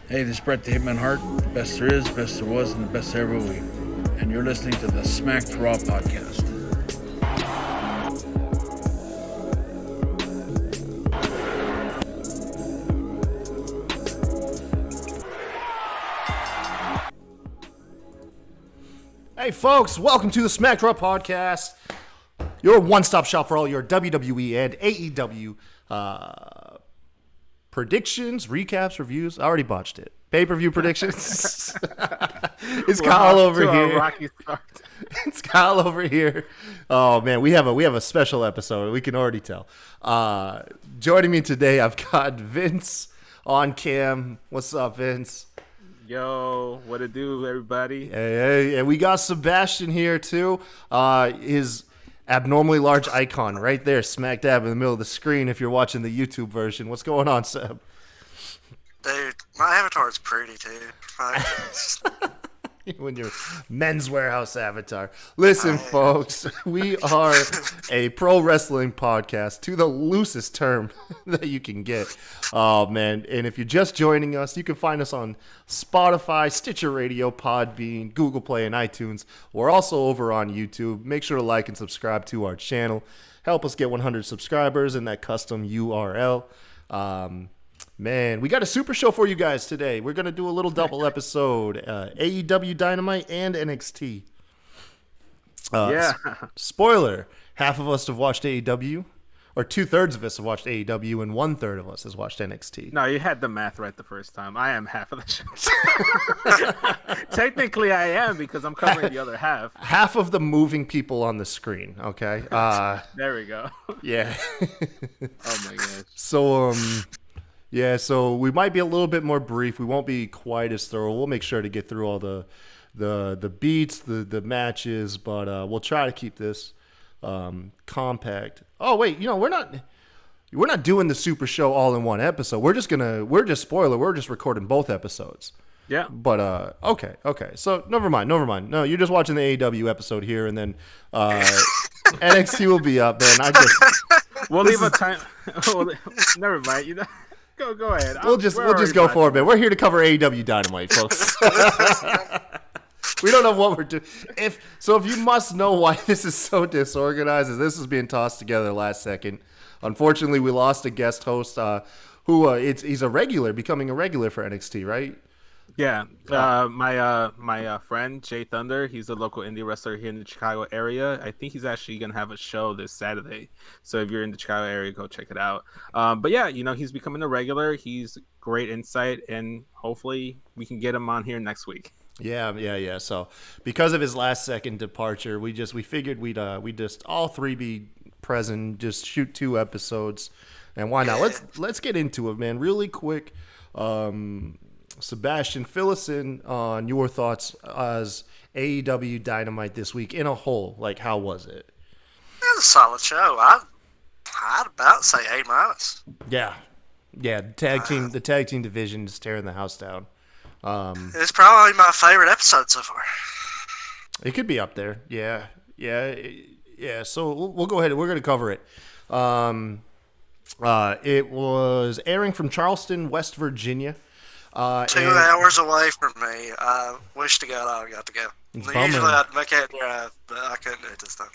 Hey, this is Brett the Hitman Hart, the best there is, best there was, and the best there ever will be. And you're listening to the Smacked Raw podcast. Hey folks, welcome to the Smacked Raw podcast, your one-stop shop for all your WWE and AEW predictions, recaps, reviews. I already botched it. Pay-per-view predictions. It's Kyle over here. Rocky start. It's Kyle over here. Oh man, we have a special episode. We can already tell. Joining me today, I've got Vince on cam. What's up, Vince? Yo, what it do, everybody? Hey, and we got Sebastian here too. His abnormally large icon right there, smack dab in the middle of the screen if you're watching the YouTube version. What's going on, Seb? Dude, my avatar's pretty too. When your Men's Warehouse avatar. Listen, folks, we are a pro wrestling podcast to the loosest term that you can get. Oh, man. And if you're just joining us, you can find us on Spotify, Stitcher Radio, Podbean, Google Play, and iTunes. We're also over on YouTube. Make sure to like and subscribe to our channel. Help us get 100 subscribers in that custom URL. Man, we got a super show for you guys today. We're going to do a little double episode. AEW Dynamite and NXT. Spoiler, half of us have watched AEW, or 2/3 of us have watched AEW, and 1/3 of us has watched NXT. No, you had the math right the first time. I am half of the show. Technically, I am because I'm covering the other half. Half of the moving people on the screen, okay? There we go. Yeah. Oh, my gosh. So, yeah, so we might be a little bit more brief. We won't be quite as thorough. We'll make sure to get through all the beats, the matches, but we'll try to keep this compact. Oh wait, we're not doing the super show all in one episode. We're just spoiler. We're just recording both episodes. Yeah. But okay. So never mind. No, you're just watching the AEW episode here, and then NXT will be up. Man, we'll leave a time. Never mind. Go ahead. We'll just go for it, man. We're here to cover AEW Dynamite, folks. We don't know what we're doing. If you must know why this is so disorganized, is this is being tossed together last second. Unfortunately, we lost a guest host who he's becoming a regular for NXT, right? Yeah, my friend Jay Thunder, he's a local indie wrestler here in the Chicago area. I think he's actually gonna have a show this Saturday. So if you're in the Chicago area, go check it out. But yeah, he's becoming a regular. He's great insight, and hopefully we can get him on here next week. Yeah. So because of his last second departure, we figured we'd just all three be present, just shoot 2 episodes, and why not? Let's get into it, man. Really quick. Sebastian, fill us in on your thoughts as AEW Dynamite this week in a whole. Like, how was it? It was a solid show. I'd about say A-. Yeah. The tag team division is tearing the house down. It's probably my favorite episode so far. It could be up there. Yeah. So we'll go ahead. We're going to cover it. It was airing from Charleston, West Virginia. 2 hours away from me. I wish to God I got to go. Usually I'd make it drive, but I couldn't do it this time.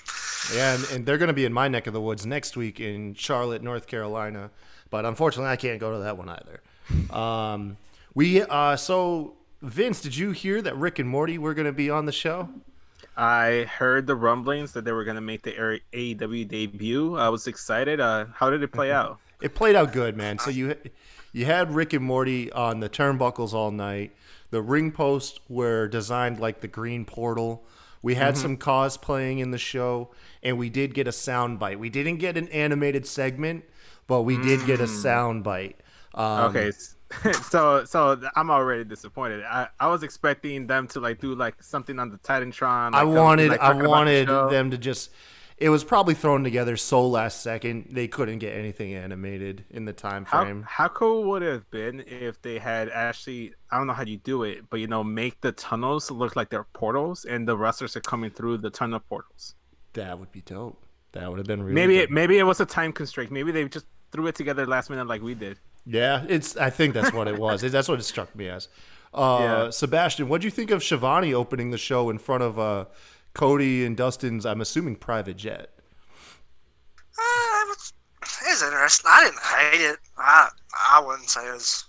Yeah, and they're going to be in my neck of the woods next week in Charlotte, North Carolina. But unfortunately, I can't go to that one either. So Vince, did you hear that Rick and Morty were going to be on the show? I heard the rumblings that they were going to make the AEW debut. I was excited. How did it play out? It played out good, man. So you had Rick and Morty on the turnbuckles all night. The ring posts were designed like the green portal. We had some cosplaying in the show, and we did get a sound bite. We didn't get an animated segment, but we did get a sound bite. Okay, so I'm already disappointed. I was expecting them to do something on the Titantron. I wanted them to just. It was probably thrown together so last second they couldn't get anything animated in the time frame. How cool would it have been if they had actually, I don't know how you do it, but make the tunnels look like they're portals and the wrestlers are coming through the tunnel portals. That would be dope. That would have been really maybe it was a time constraint. Maybe they just threw it together last minute like we did. Yeah, I think that's what it was. That's what it struck me as. Yeah. Sebastian, what do you think of Shivani opening the show in front of Cody and Dustin's, I'm assuming, private jet? It was interesting. I didn't hate it. I wouldn't say it was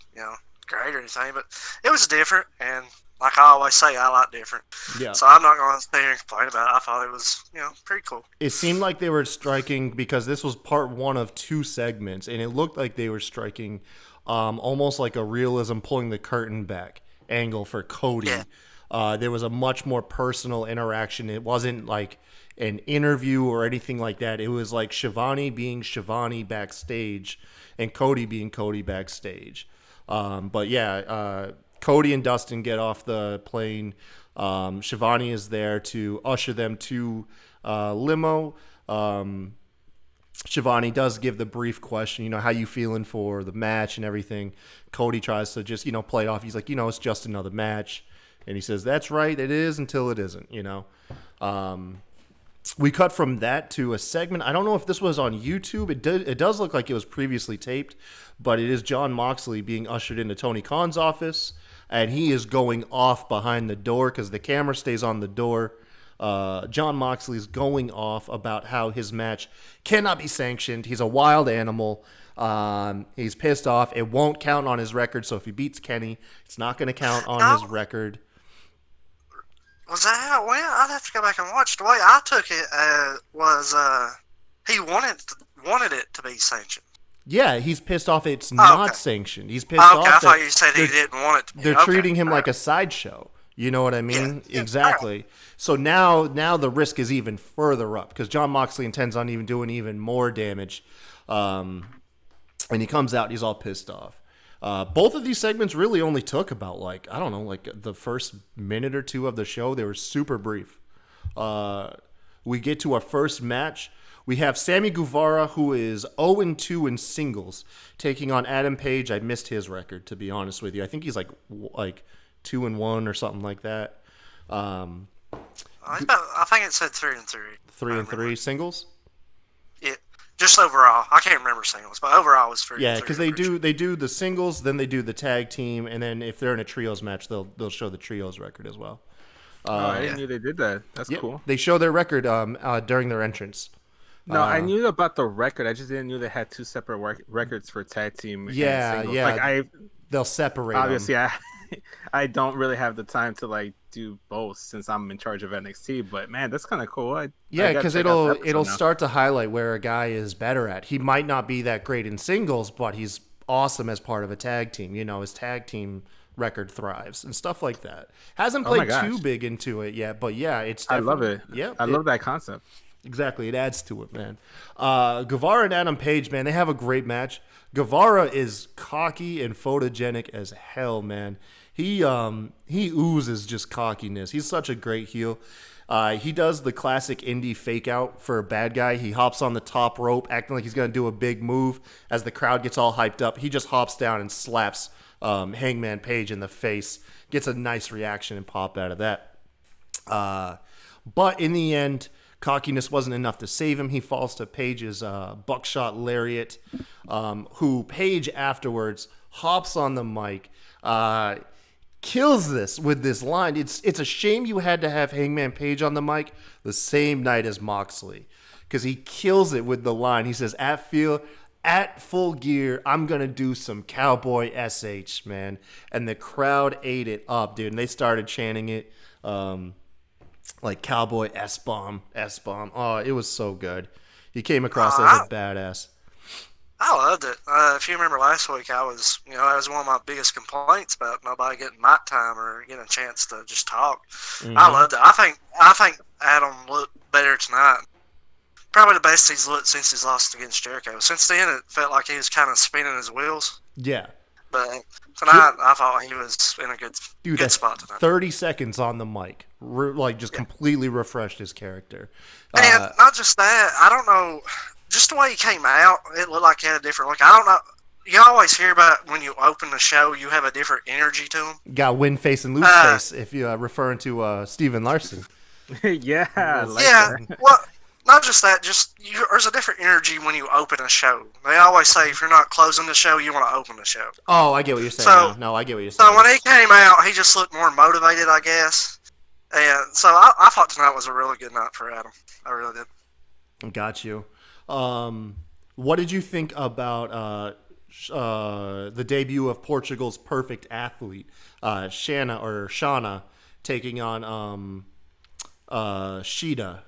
great or anything, but it was different, and like I always say, I like different. Yeah. So I'm not going to sit here and complain about it. I thought it was pretty cool. It seemed like they were striking because this was part one of 2 segments, and it looked like they were striking almost like a realism, pulling the curtain back angle for Cody. Yeah. There was a much more personal interaction. It wasn't like an interview or anything like that. It was like Shivani being Shivani backstage and Cody being Cody backstage. But yeah, Cody and Dustin get off the plane. Shivani is there to usher them to limo. Shivani does give the brief question, how you feeling for the match and everything. Cody tries to just, play it off. He's like, it's just another match. And he says, that's right, it is until it isn't, We cut from that to a segment. I don't know if this was on YouTube. It does look like it was previously taped, but it is Jon Moxley being ushered into Tony Khan's office, and he is going off behind the door because the camera stays on the door. Jon Moxley's going off about how his match cannot be sanctioned. He's a wild animal. He's pissed off. It won't count on his record, so if he beats Kenny, it's not going to count on his record. Was that how it went? I'd have to go back and watch. The way I took it was he wanted it to be sanctioned. Yeah, he's pissed off it's not sanctioned. He's pissed off I thought you said he didn't want it to be. They're treating him like a sideshow. You know what I mean? Yeah, exactly. Right. So now the risk is even further up because Jon Moxley intends on even doing even more damage. And he comes out, he's all pissed off. Both of these segments really only took about the first minute or 2 of the show. They were super brief. We get to our first match. We have Sammy Guevara, who is 0-2 in singles, taking on Adam Page. I missed his record, to be honest with you. I think he's like 2-1 or something like that. I think it said 3-3. 3-3 singles? Yeah, just overall. I can't remember singles, but overall it was 3-3. Yeah, because they do the singles, then they do the tag team, and then if they're in a trios match, they'll show the trios record as well. I didn't know they did that. That's cool. They show their record during their entrance. No, I knew about the record. I just didn't know they had 2 separate records for tag team. Yeah, and yeah. They'll separate. Obviously, them. I don't really have the time to do both since I'm in charge of NXT. But man, that's kind of cool. Because it'll start to highlight where a guy is better at. He might not be that great in singles, but he's awesome as part of a tag team. His tag team record thrives and stuff like that. Hasn't played too big into it yet, but yeah, it's. I love it. Yeah, I love that concept. Exactly, it adds to it, man. Guevara and Adam Page, man, they have a great match. Guevara is cocky and photogenic as hell, man. He oozes just cockiness. He's such a great heel. He does the classic indie fake out for a bad guy. He hops on the top rope, acting like he's going to do a big move. As the crowd gets all hyped up, he just hops down and slaps Hangman Page in the face. Gets a nice reaction and pop out of that. But in the end, cockiness wasn't enough to save him. He falls to Page's buckshot lariat, who Page afterwards hops on the mic, kills this with this line. It's a shame you had to have Hangman Page on the mic the same night as Moxley, because he kills it with the line. He says, at full gear, I'm going to do some cowboy SH, man. And the crowd ate it up, dude. And they started chanting it. Like cowboy S-bomb. Oh, it was so good. He came across as a badass. I loved it. If you remember last week, that was one of my biggest complaints about nobody getting mic time or getting a chance to just talk. Mm-hmm. I loved it. I think Adam looked better tonight. Probably the best he's looked since he's lost against Jericho. Since then, it felt like he was kind of spinning his wheels. Yeah. But tonight, I thought he was in a good spot tonight. 30 seconds on the mic. Completely refreshed his character. And not just that, I don't know, just the way he came out, it looked like he had a different look. I don't know. You always hear about when you open the show, you have a different energy to him. Got win face and lose face if you're referring to Steven Larson. Yeah. That. Well, not just that, there's a different energy when you open a show. They always say if you're not closing the show, you want to open the show. Oh, I get what you're saying. No, I get what you're saying. So when he came out, he just looked more motivated, I guess. And so I thought tonight was a really good night for Adam. I really did. Got you. What did you think about the debut of Portugal's perfect athlete, Shauna, taking on Cheetah?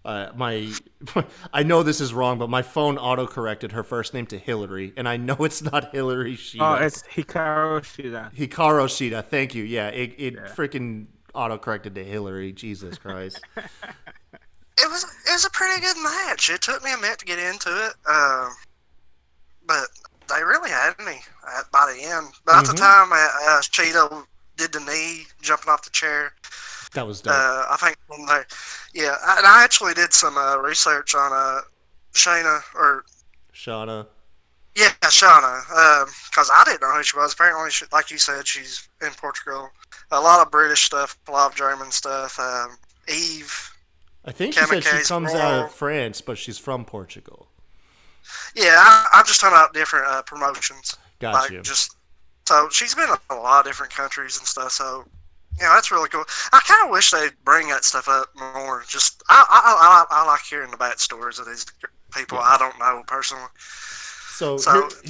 I know this is wrong, but my phone auto-corrected her first name to Hillary, and I know it's not Hillary Cheetah. Oh, it's Hikaru Shida. Hikaru Shida, thank you. Yeah, it freaking auto-corrected to Hillary. Jesus Christ. It was a pretty good match. It took me a minute to get into it, but they really had me by the end. But at the time, Cheetah did the knee, jumping off the chair. That was dope. I think and I actually did some research on Shauna. Yeah, Shauna, because I didn't know who she was. Apparently, like you said, she's in Portugal. A lot of British stuff, a lot of German stuff. Eve. I think she said she comes out of France, but she's from Portugal. Yeah, I'm just talking about different promotions. Got you. So she's been in a lot of different countries and stuff, so... Yeah, that's really cool. I kind of wish they'd bring that stuff up more. Just I like hearing the backstories of these people I don't know personally.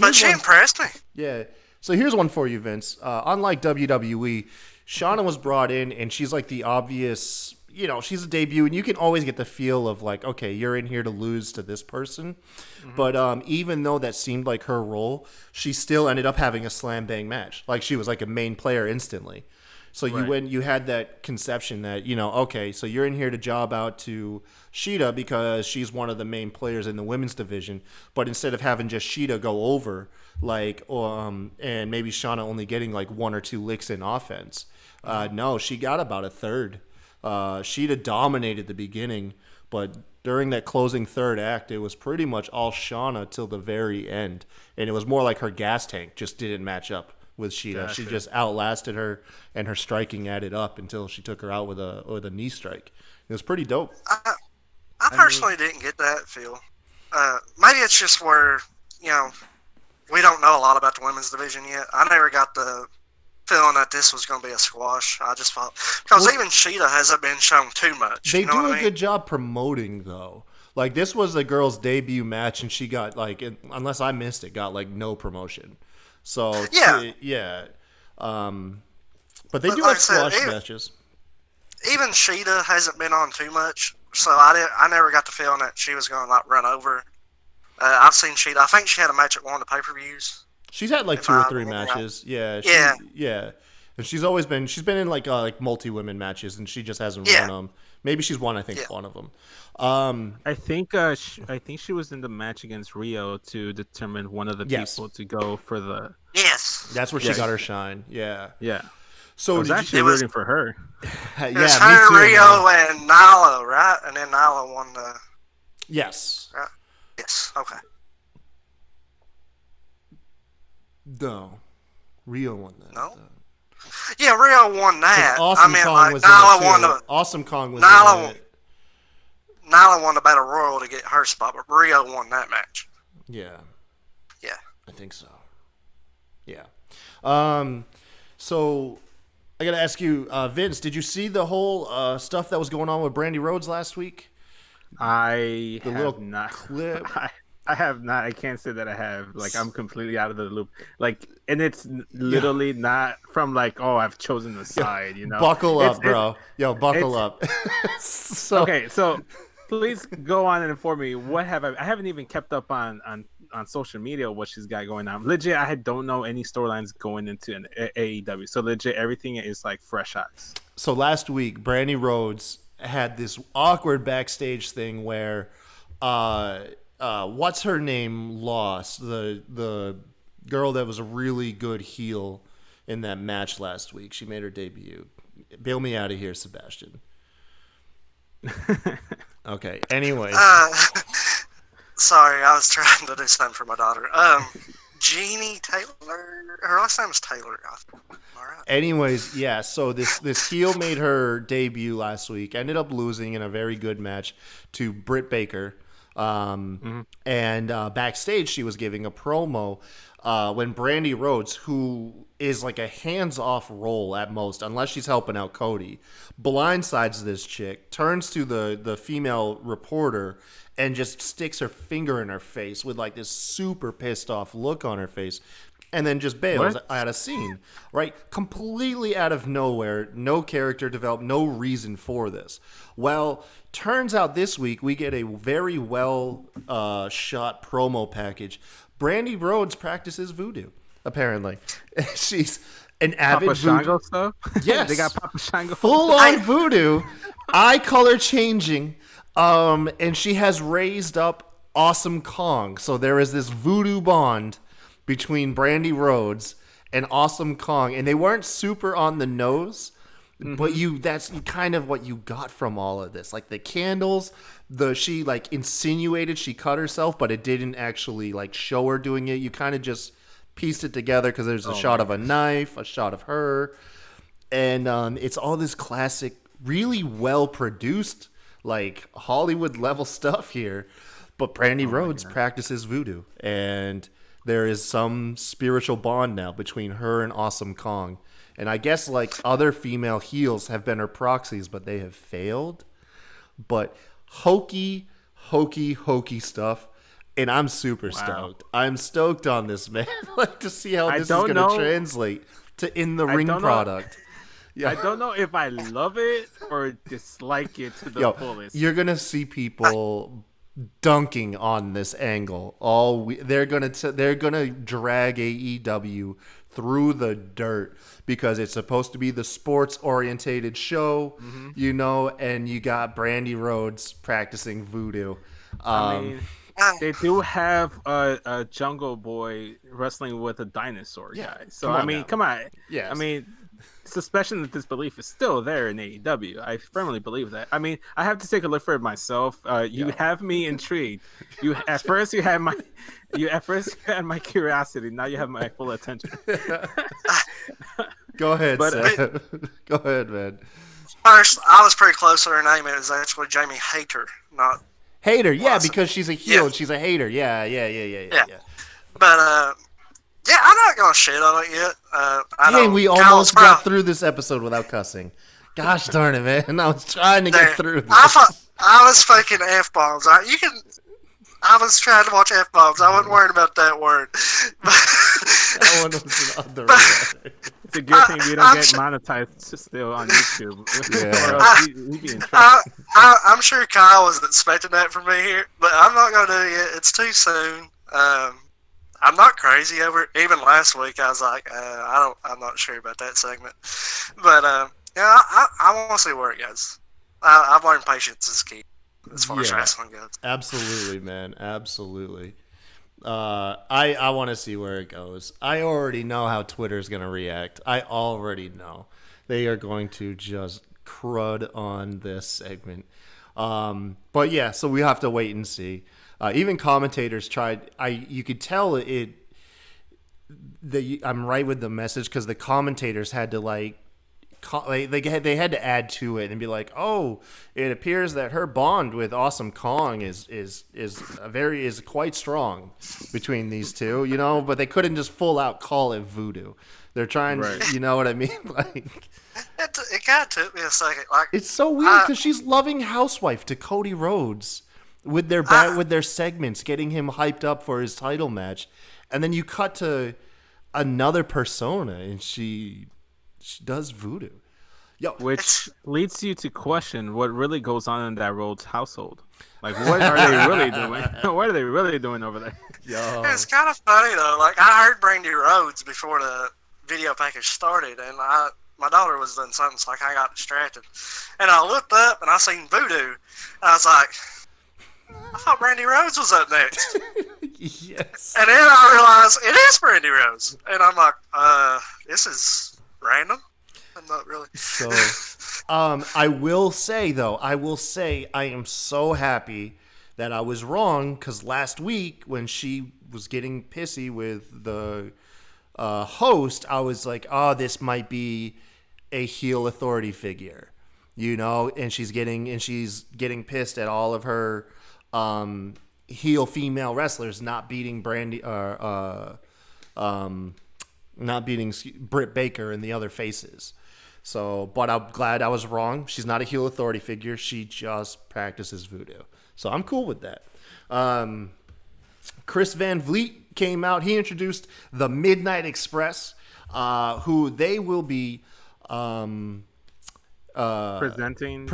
But she impressed me. Yeah. So here's one for you, Vince. Unlike WWE, Shauna was brought in, and she's like the obvious. She's a debut, and you can always get the feel of like, okay, you're in here to lose to this person. Mm-hmm. But even though that seemed like her role, she still ended up having a slam bang match. Like she was like a main player instantly. So you had that conception that, okay, so you're in here to job out to Cheetah because she's one of the main players in the women's division. But instead of having just Cheetah go over, and maybe Shauna only getting like one or two licks in offense, no, she got about a third. Cheetah dominated the beginning, but during that closing third act, it was pretty much all Shauna till the very end. And it was more like her gas tank just didn't match up with Cheetah. Gotcha. She just outlasted her, and her striking added up until she took her out with a knee strike. It was pretty dope. I personally didn't get that feel. Maybe it's just where, we don't know a lot about the women's division yet. I never got the feeling that this was going to be a squash. I just thought, because even Cheetah hasn't been shown too much. They do a good job promoting, though. Like, this was the girl's debut match, and she got, unless I missed it, got, no promotion. So, but they do have squash matches. Even Cheetah hasn't been on too much, so I never got the feeling that she was going to, run over. I've seen Cheetah. I think she had a match at one of the pay-per-views. She's had, 2 or 3 matches. Yeah. Yeah. And she's been in, multi-women matches, and she just hasn't won them. Maybe she's won, one of them. I think she was in the match against Rio to determine one of the people to go for the. Yes. That's where she got her shine. Yeah. Yeah. So I was actually rooting for her. It was her, Rio, and Nyla, right? And then Nyla won the. Yes. Right? Yes. Okay. No. Rio won that. No. Yeah, Rio won that. Awesome Kong was Nyla won the. Awesome Kong was in it. Nyla won the Battle Royal to get her spot, but Rio won that match. Yeah. Yeah. I think so. Yeah. So I got to ask you, Vince, did you see the whole stuff that was going on with Brandi Rhodes last week? I the have little not. Clip. I have not. I can't say that I have. I'm completely out of the loop. And it's literally not from I've chosen the side. Buckle up, bro. Buckle up. Okay, so please go on and inform me. What have I haven't even kept up on social media what she's got going on. Legit, I don't know any storylines going into an AEW. So legit, everything is fresh eyes. So last week, Brandi Rhodes had this awkward backstage thing where what's her name lost, the girl that was a really good heel in that match last week. She made her debut. Bail me out of here, Sebastian. Okay, anyways. Sorry, I was trying to do something for my daughter. Jeannie Taylor. Her last name is Taylor. All right. Anyways, yeah, so this heel made her debut last week, ended up losing in a very good match to Britt Baker. And backstage, she was giving a promo when Brandi Rhodes, who is like a hands-off role at most, unless she's helping out Cody, blindsides this chick, turns to the female reporter, and just sticks her finger in her face with like this super pissed off look on her face, and then just bails at a scene, right? Completely out of nowhere, no character developed, no reason for this. Well, turns out this week we get a very well shot promo package. Brandi Rhodes practices voodoo, apparently. She's an avid Papa voodoo. Shango stuff? Yes. They got Papa Shango. Full on voodoo, eye color changing. And she has raised up Awesome Kong. So there is this voodoo bond between Brandi Rhodes and Awesome Kong. And they weren't super on the nose, but that's kind of what you got from all of this. Like the candles, she like insinuated she cut herself, but it didn't actually like show her doing it. You kind of just pieced it together because there's a shot of a knife, a shot of her. And it's all this classic, really well produced, like Hollywood level stuff here. But Brandi Rhodes practices voodoo, and there is some spiritual bond now between her and Awesome Kong. And I guess like other female heels have been her proxies, but they have failed. But hokey stuff. And I'm super stoked. I'm stoked on this, man. Like to see how this is going to translate to in-the-ring product. Yeah. I don't know if I love it or dislike it to the fullest. You're going to see people dunking on this angle. They're going to drag AEW through the dirt because it's supposed to be the sports-orientated show, and you got Brandi Rhodes practicing voodoo. I mean, they do have a Jungle Boy wrestling with a dinosaur guy. So, come on. Yes. I mean, suspension of disbelief is still there in AEW. I firmly believe that. I mean, I have to take a look for it myself. You have me intrigued. At first you had my curiosity. Now you have my full attention. Go ahead, Seth. Go ahead, man. First, I was pretty close to her name. It was actually Jamie Hayter, not Hater. Yeah, Awesome. because she's a heel and she's a hater. Yeah. But I'm not gonna shit on it yet. We almost got through this episode without cussing. Gosh darn it, man! I was trying to get through this. I was faking F-bombs. I was trying to watch F-bombs. I wasn't worried about that word. That one was an underrated. It's a good thing we don't get monetized still on YouTube. We'd be in trouble. I'm sure Kyle was expecting that from me here, but I'm not going to do it yet. It's too soon. I'm not crazy over it. Even last week, I was like, I'm not sure about that segment. But, I want to see where it goes. I've learned patience is key as far as wrestling goes. Absolutely, man. Absolutely. I want to see where it goes. I already know how Twitter's going to react. I already know. They are going to just crud on this segment. But yeah, so we have to wait and see. Even commentators tried. You could tell it. I'm right with the message because the commentators had to they had to add to it and be like, oh, it appears that her bond with Awesome Kong is quite strong between these two, But they couldn't just full out call it voodoo. They're trying, you know what I mean? Like. It kind of took me a second. Like, it's so weird because she's loving housewife to Cody Rhodes with their segments, getting him hyped up for his title match, and then you cut to another persona and she does voodoo. Which leads you to question what really goes on in that Rhodes household. Like, what are they really doing? What are they really doing over there? It's kind of funny though. Like, I heard Brandi Rhodes before the video package started, and my daughter was doing something, so I got distracted. And I looked up, and I seen voodoo. And I was like, I thought Brandi Rhodes was up next. Yes. And then I realized it is Brandi Rhodes. And I'm like, this is random. I'm not really. So, I will say, I am so happy that I was wrong, because last week when she was getting pissy with the host, I was like, oh, this might be a heel authority figure, you know, and she's getting pissed at all of her heel female wrestlers not beating not beating Britt Baker and the other faces. So, but I'm glad I was wrong. She's not a heel authority figure. She just practices voodoo. So I'm cool with that. Chris Van Vliet came out. He introduced the Midnight Express, who they will be presenting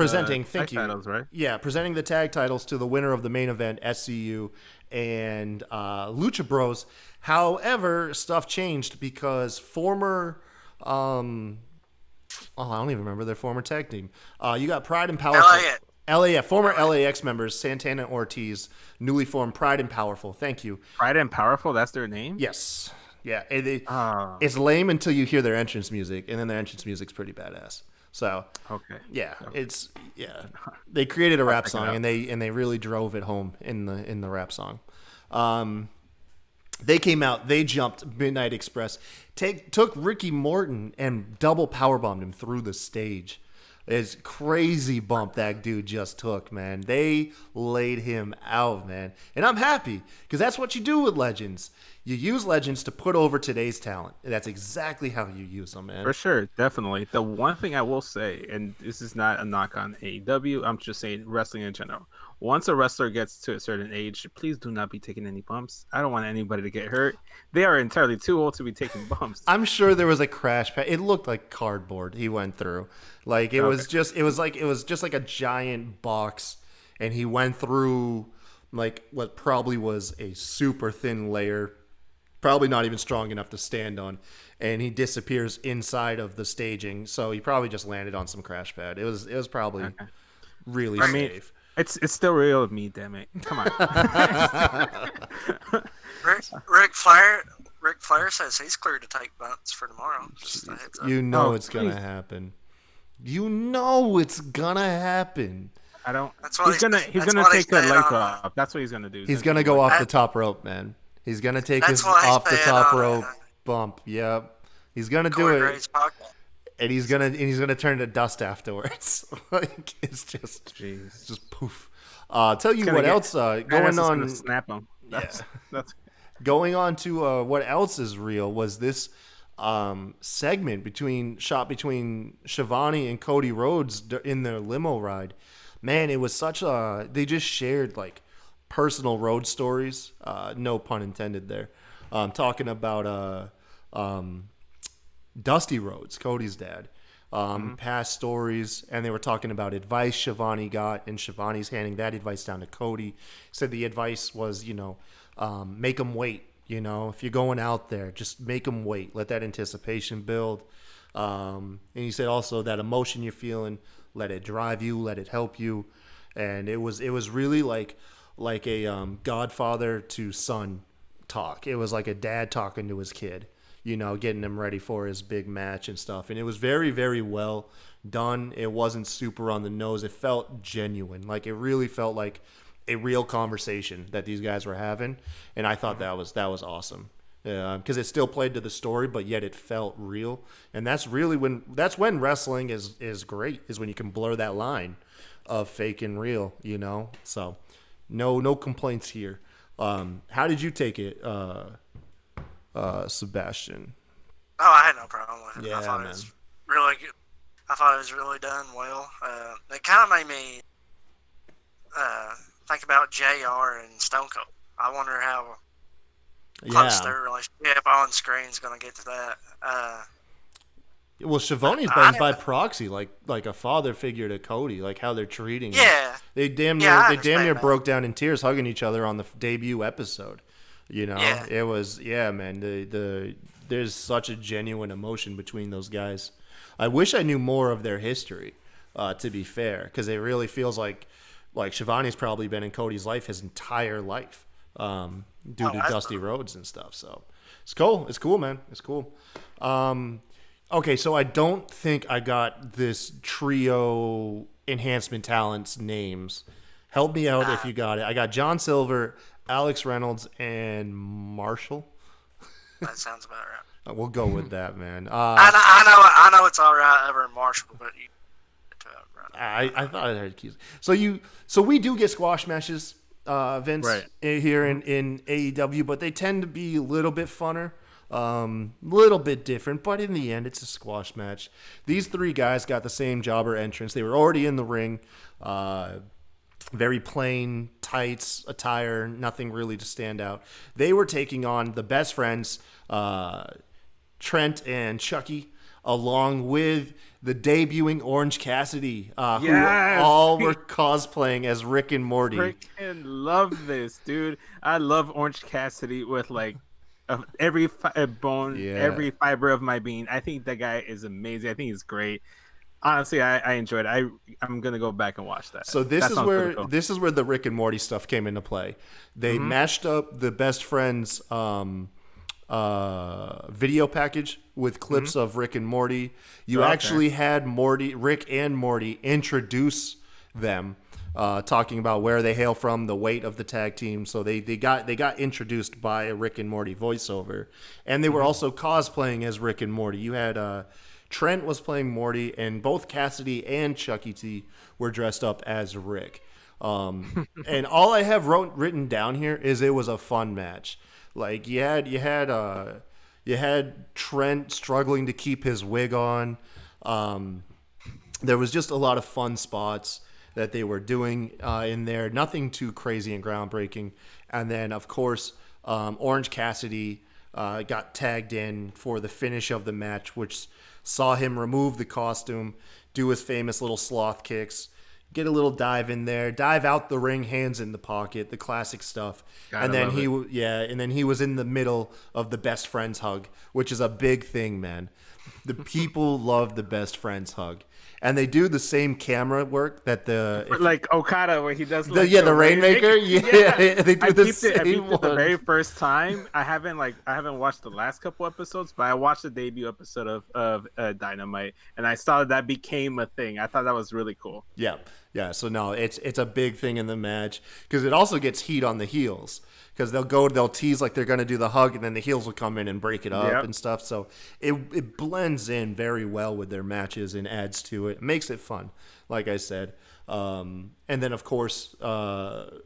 thank you. titles, right? Yeah, presenting the tag titles to the winner of the main event, SCU and Lucha Bros. However, stuff changed because former I don't even remember their former tag team. You got Pride and Powerful. Former LAX members, Santana and Ortiz, newly formed Pride and Powerful. Thank you. Pride and Powerful, that's their name? Yes. Yeah. It's lame until you hear their entrance music, and then their entrance music's pretty badass. So okay. Yeah, they created a rap song and they really drove it home in the rap song. They came out, they jumped Midnight Express, took Ricky Morton and double powerbombed him through the stage. It's crazy bump that dude just took, man. They laid him out, man. And I'm happy because that's what you do with legends. You use legends to put over today's talent. And that's exactly how you use them, man. For sure, definitely. The one thing I will say, and this is not a knock on AEW, I'm just saying wrestling in general. Once a wrestler gets to a certain age, please do not be taking any bumps. I don't want anybody to get hurt. They are entirely too old to be taking bumps. I'm sure there was a crash pad. It looked like cardboard he went through. Like it was just like a giant box, and he went through like what probably was a super thin layer, probably not even strong enough to stand on, and he disappears inside of the staging. So he probably just landed on some crash pad. It was probably really safe. It's still real with me, damn it. Come on. Ric Flair says he's cleared to take bumps for tomorrow. Just a heads up. You know it's gonna happen. You know it's gonna happen. I don't. He's gonna take the leg off. That's what he's gonna do. He's gonna go off the top rope, man. He's gonna take his off the top rope bump. Yep. He's gonna do it. And he's gonna turn to dust afterwards. Like it's just poof. Tell you what else going on. Snap him. That's going on to what else is real was this segment between Shivani and Cody Rhodes in their limo ride. Man, it was such a. They just shared like personal road stories. No pun intended there. Talking about Dusty Rhodes, Cody's dad, past stories, and they were talking about advice Shivani got, and Shivani's handing that advice down to Cody. Said the advice was, make them wait. If you're going out there, just make them wait. Let that anticipation build. And he said also that emotion you're feeling, let it drive you, let it help you. And it was really like a godfather to son talk. It was like a dad talking to his kid. Getting him ready for his big match and stuff. And it was very, very well done. It wasn't super on the nose. It felt genuine. Like, it really felt like a real conversation that these guys were having. And I thought that was awesome. Because it still played to the story, but yet it felt real. And that's when wrestling is great, is when you can blur that line of fake and real, So, no complaints here. How did you take it, Sebastian? Oh, I had no problem with it. Yeah, I thought man. It was really good. I thought it was really done well. It kind of made me think about JR and Stone Cold. I wonder how close their relationship on screen is going to get to that. Well, Shivani's been by proxy, like a father figure to Cody, like how they're treating him. Yeah. They damn near broke down in tears hugging each other on the debut episode. It was, man, there's such a genuine emotion between those guys. I wish I knew more of their history, to be fair, because it really feels like Shivani's probably been in Cody's life his entire life, due to Dusty Rhodes and stuff. So it's cool. It's cool, man. It's cool. Okay, so I don't think I got this trio enhancement talents names. Help me out if you got it. I got John Silver, Alex Reynolds and Marshall. That sounds about right. We'll go with that, man. I know it's all right over in Marshall, but you. I thought I heard keys. So we do get squash matches, Vince, right. here in AEW, but they tend to be a little bit funner, little bit different. But in the end, it's a squash match. These three guys got the same jobber entrance. They were already in the ring. Very plain tights, attire, nothing really to stand out. They were taking on the best friends, Trent and Chucky, along with the debuting Orange Cassidy, who all were cosplaying as Rick and Morty. Freaking love this, dude. I love Orange Cassidy with like every bone, every fiber of my being. I think that guy is amazing. I think he's great. Honestly, I enjoyed it. I'm gonna go back and watch that. So this is where the Rick and Morty stuff came into play. They mashed up the best friends video package with clips of Rick and Morty. You actually had Rick and Morty introduce them, talking about where they hail from, the weight of the tag team. So they got introduced by a Rick and Morty voiceover, and they were also cosplaying as Rick and Morty. You had Trent was playing Morty, and both Cassidy and Chucky T were dressed up as Rick. And all I have written down here is it was a fun match. Like you had Trent struggling to keep his wig on. There was just a lot of fun spots that they were doing in there. Nothing too crazy and groundbreaking. And then of course, Orange Cassidy got tagged in for the finish of the match, which saw him remove the costume, do his famous little sloth kicks, get a little dive in there, dive out the ring, hands in the pocket, the classic stuff. And then he was in the middle of the best friends hug, which is a big thing, man. The people love the best friends hug. And they do the same camera work that like Okada, where he does the Rainmaker. They do the same one. The very first time. I haven't watched the last couple episodes, but I watched the debut episode of Dynamite, and I saw that became a thing. I thought that was really cool. Yeah. So no, it's a big thing in the match because it also gets heat on the heels. Because they'll tease like they're going to do the hug, and then the heels will come in and break it up and stuff. So it blends in very well with their matches and adds to it. It makes it fun, like I said. And then, of course, the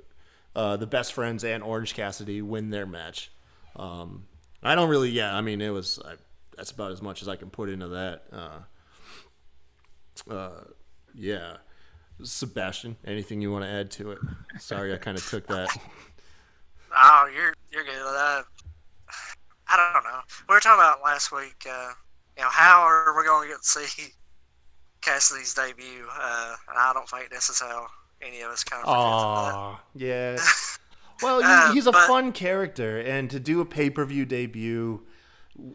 best friends and Orange Cassidy win their match. I don't really, that's about as much as I can put into that. Sebastian, anything you want to add to it? Sorry, I kind of took that. Oh, you're good. I don't know. We were talking about last week. How are we going to get to see Cassidy's debut? And I don't think this is how any of us kind of predicted that. Yeah. Well, he's a fun character, and to do a pay-per-view debut,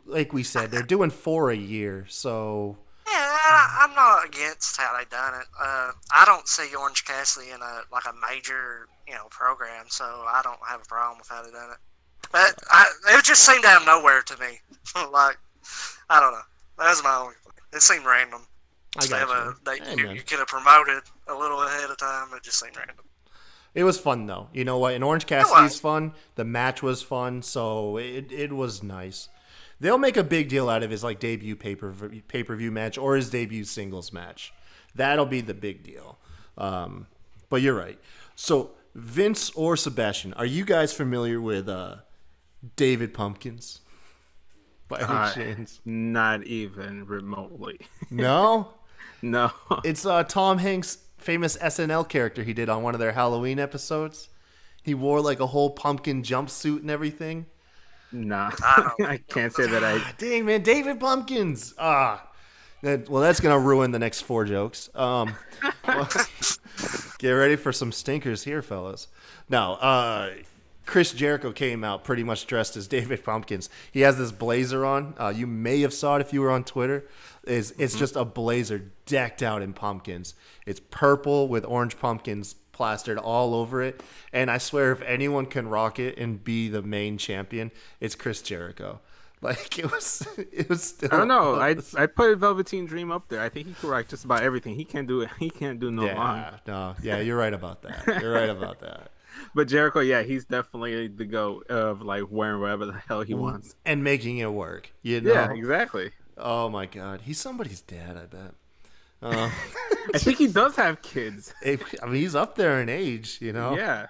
like we said, they're doing 4 a year, so. Yeah, I'm not against how they done it. I don't see Orange Cassidy in a major, program, so I don't have a problem with how they done it. But it just seemed out of nowhere to me. I don't know. That was my only thing. It seemed random. I got you could have promoted a little ahead of time. It just seemed random. It was fun though. You know what? And Orange Cassidy's fun. The match was fun, so it was nice. They'll make a big deal out of his debut pay-per-view match or his debut singles match. That'll be the big deal. But you're right. So Vince or Sebastian, are you guys familiar with David Pumpkins? By any chance? Not even remotely. No? No. It's Tom Hanks' famous SNL character he did on one of their Halloween episodes. He wore a whole pumpkin jumpsuit and everything. Nah, I can't say that Dang, man, David Pumpkins. That's gonna ruin the next 4 jokes. Get ready for some stinkers here, fellas. Now, Chris Jericho came out pretty much dressed as David Pumpkins. He has this blazer on. You may have saw it if you were on Twitter. It's just a blazer decked out in pumpkins. It's purple with orange pumpkins plastered all over it. And I swear, if anyone can rock it and be the main champion, it's Chris Jericho. It was still. I don't know. I put Velveteen Dream up there. I think he can rock just about everything. He can't do it. He can't do no wrong. Yeah, you're right about that. You're right about that. But Jericho, yeah, he's definitely the GOAT of like wearing whatever the hell he wants and making it work. You know? Yeah, exactly. Oh my God, he's somebody's dad, I bet. I think he does have kids. I mean, he's up there in age. You know. Yeah.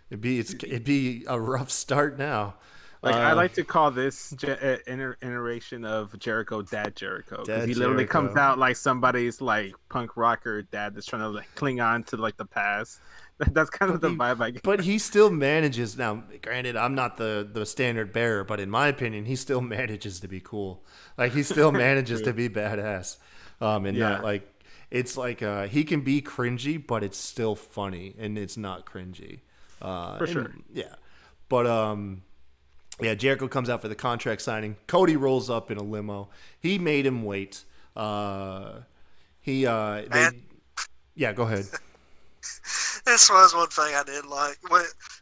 It'd be a rough start now. Like I like to call this iteration of Jericho Dad Jericho, because he literally comes out like somebody's like punk rocker dad that's trying to like cling on to like the past. That's kind of the vibe I get. But he still manages. Now, granted, I'm not the standard bearer, but in my opinion, he still manages to be cool. Like he still manages to be badass. Not like it's like he can be cringy, but it's still funny and it's not cringy. For sure. Yeah. But yeah, Jericho comes out for the contract signing. Cody rolls up in a limo. He made him wait. Yeah, go ahead. This was one thing I did like.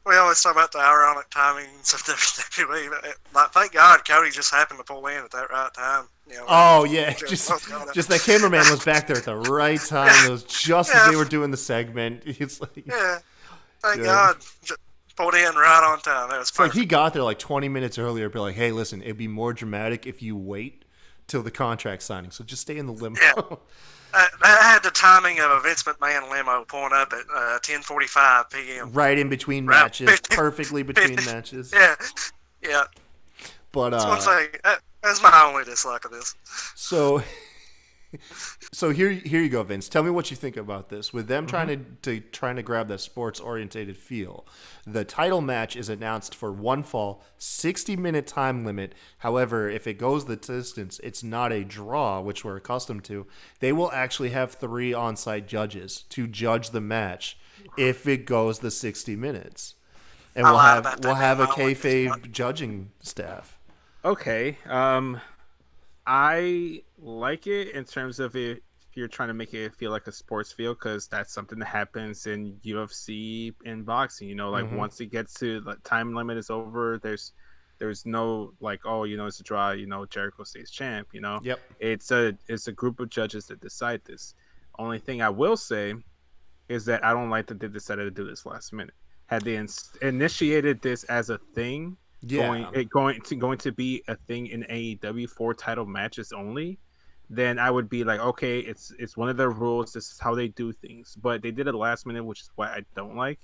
We always talk about the ironic timings of WWE. Like, thank God Cody just happened to pull in at that right time. You know, oh yeah, just that cameraman was back there at the right time. It was just as they were doing the segment. It's like, thank God. Pulled in right on time. That was perfect. Like he got there like 20 minutes earlier, be like, hey, listen, it'd be more dramatic if you wait till the contract signing. So just stay in the limo. Yeah. I had the timing of a Vince McMahon limo pulling up at 10:45 p.m. Right in between matches, perfectly between matches. Yeah. But that's one thing. That's my only dislike of this. So here you go, Vince. Tell me what you think about this. With them trying to grab that sports orientated feel, the title match is announced for one fall, 60-minute time limit. However, if it goes the distance, it's not a draw, which we're accustomed to. They will actually have 3 on-site judges to judge the match if it goes the 60 minutes, and we'll have a kayfabe judging staff. Okay. I like it in terms of if you're trying to make it feel like a sports feel, because that's something that happens in UFC and boxing. You know, like once it gets to the time limit is over, there's no like, oh, you know, it's a draw. You know, Jericho stays champ. You know, yep. It's a group of judges that decide this. Only thing I will say is that I don't like that they decided to do this last minute. Had they initiated this as a thing. Going to be a thing in AEW for title matches only, then I would be like, okay, it's one of their rules. This is how they do things. But they did it last minute, which is why I don't like.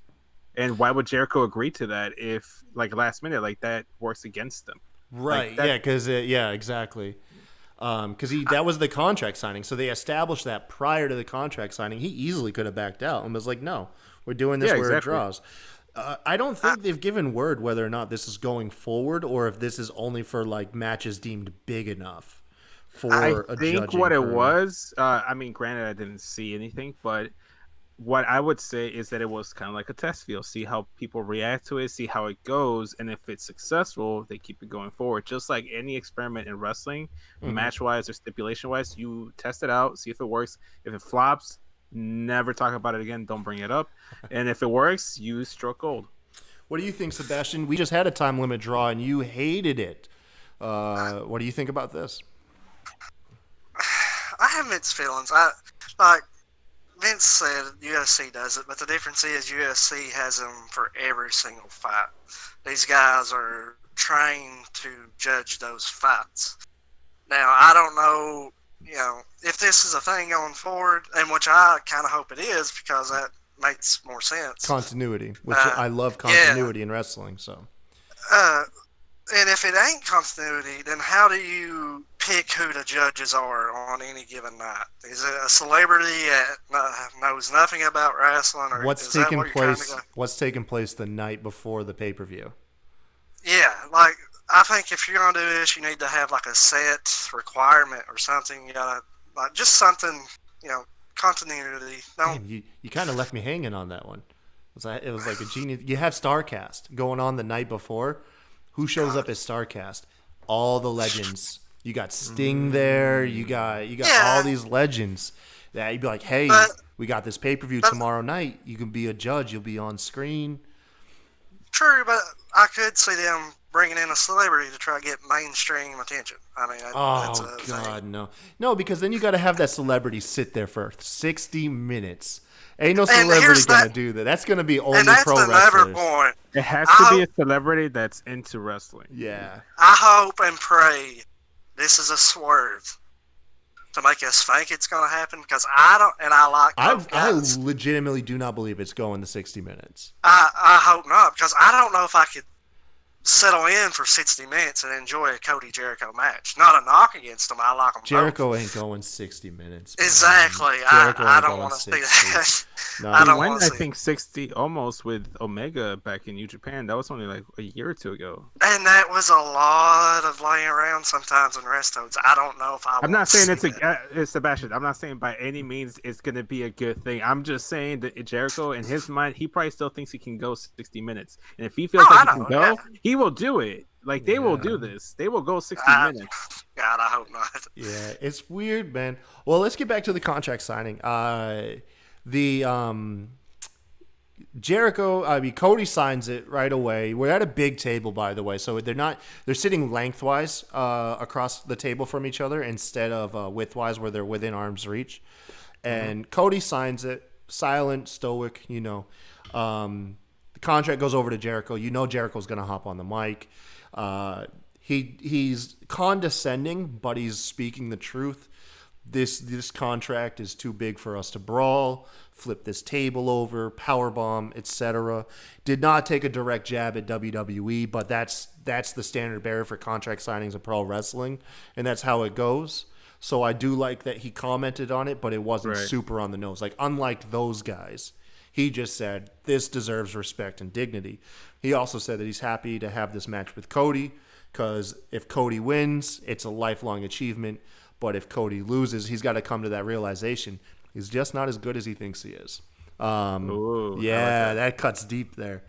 And why would Jericho agree to that if like last minute like that works against them? Right? Like because exactly. Because that was the contract signing, so they established that prior to the contract signing. He easily could have backed out and was like, no, we're doing this where it draws. I don't think they've given word whether or not this is going forward or if this is only for like matches deemed big enough for a judging. I think what it was, I mean, granted, I didn't see anything, but what I would say is that it was kind of like a test field. See how people react to it, see how it goes, and if it's successful, they keep it going forward. Just like any experiment in wrestling, match-wise or stipulation-wise, you test it out, see if it works. If it flops, never talk about it again. Don't bring it up. And if it works, you struck gold. What do you think, Sebastian? We just had a time limit draw, and you hated it. What do you think about this? I have mixed feelings. Vince said UFC does it, but the difference is UFC has them for every single fight. These guys are trained to judge those fights. Now, I don't know, if this is a thing going forward, and which I kind of hope it is, because that makes more sense. Continuity, which I love continuity in wrestling. So, and if it ain't continuity, then how do you pick who the judges are on any given night? Is it a celebrity that knows nothing about wrestling, or what's taking place? What's taking place the night before the pay-per-view? Yeah, like I think if you're gonna do this, you need to have like a set requirement or something. You gotta like just something, continuity. Man, you kind of left me hanging on that one. It was like a genius. You have StarCast going on the night before. Who shows up as StarCast? All the legends. You got Sting there. You got all these legends. That you'd be like, hey, we got this pay-per-view tomorrow night. You can be a judge. You'll be on screen. True, but I could see them bringing in a celebrity to try to get mainstream attention. I mean, that's Oh a God, thing. no, because then you got to have that celebrity sit there for 60 minutes. Ain't no And celebrity here's gonna that- do that. That's gonna be only And that's pro another wrestlers. point. It has I to be a hope- celebrity that's into wrestling. Yeah. I hope and pray this is a swerve to make us think it's going to happen, because I don't, and I like both I guys. legitimately do not believe it's going to 60 minutes. I hope not, because I don't know if I could settle in for 60 minutes and enjoy a Cody Jericho match. Not a knock against them. I like them Jericho both. ain't going 60 minutes. Man. Exactly. Jericho I ain't don't going want to see 60. that. No. I He don't went, want to I see think, 60 almost with Omega back in New Japan. That was only like a year or two ago. And that was a lot of laying around sometimes in rest holds. I don't know if I I'm want not to saying see it's that. Sebastian. I'm not saying by any means it's going to be a good thing. I'm just saying that Jericho, in his mind, he probably still thinks he can go 60 minutes. And if he feels like I he know, can go, he will do it. Like, they will do this. They will go 60 minutes. God, I hope not. Yeah, it's weird, man. Well, let's get back to the contract signing. Jericho, Cody signs it right away. We're at a big table, by the way, so they're sitting lengthwise across the table from each other instead of widthwise where they're within arm's reach. And Cody signs it, silent, stoic, the contract goes over to Jericho. Jericho's going to hop on the mic. He's condescending, but he's speaking the truth. This contract is too big for us to brawl, flip this table over, powerbomb, etc. Did not take a direct jab at WWE, but that's the standard bearer for contract signings of pro wrestling, and that's how it goes. So I do like that he commented on it, but it wasn't super on the nose. Like, unlike those guys, he just said, this deserves respect and dignity. He also said that he's happy to have this match with Cody, because if Cody wins, it's a lifelong achievement. But if Cody loses, he's got to come to that realization. He's just not as good as he thinks he is. Ooh, yeah, that cuts deep there.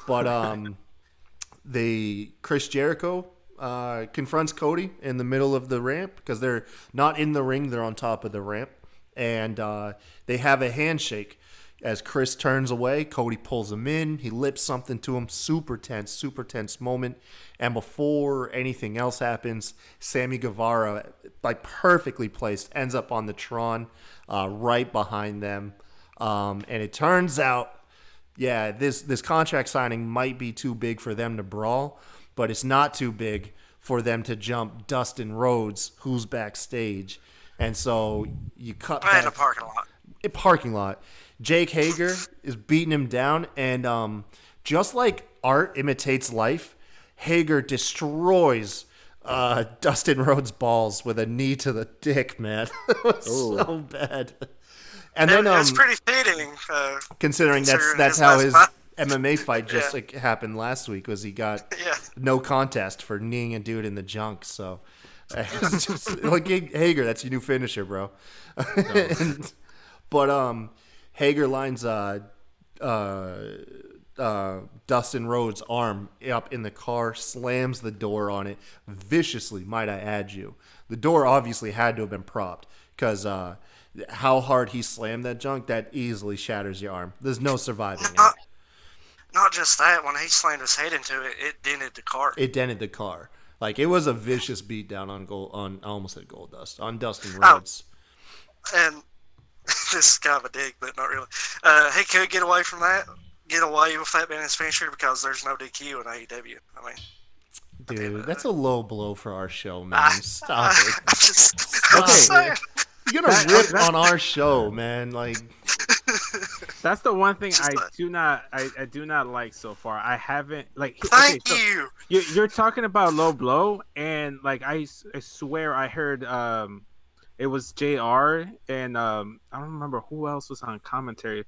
But Chris Jericho confronts Cody in the middle of the ramp, because they're not in the ring, they're on top of the ramp. And they have a handshake. As Chris turns away, Cody pulls him in. He lips something to him. Super tense moment. And before anything else happens, Sammy Guevara, like perfectly placed, ends up on the Tron right behind them. And it turns out, this contract signing might be too big for them to brawl, but it's not too big for them to jump Dustin Rhodes, who's backstage. And so you cut Right in back. the parking lot. Parking lot. Jake Hager is beating him down, and just like art imitates life, Hager destroys Dustin Rhodes' balls with a knee to the dick, man. It was so bad. And then It's pretty fitting. considering that's his how last his fight. MMA fight just happened last week, was he got no contest for kneeing a dude in the junk. So it's just, like, Hager, that's your new finisher, bro. But Hager lines Dustin Rhodes' arm up in the car, slams the door on it viciously, might I add you. The door obviously had to have been propped, because how hard he slammed that junk, that easily shatters your arm. There's no surviving it. Not just that, when he slammed his head into it, it dented the car. It dented the car. Like, it was a vicious beatdown I almost said Goldust, on Dustin Rhodes. And this is kind of a dig, but not really. He could get away from that, get away with that being his finisher, because there's no DQ in AEW. I mean, Dude, that's a low blow for our show, man. Stop it. I'm just Okay. saying. You're gonna rip on our show, man. Like, That's the one thing I that. do not like so far. I haven't Thank you. You're talking about low blow, and like I swear I heard it was JR, and I don't remember who else was on commentary,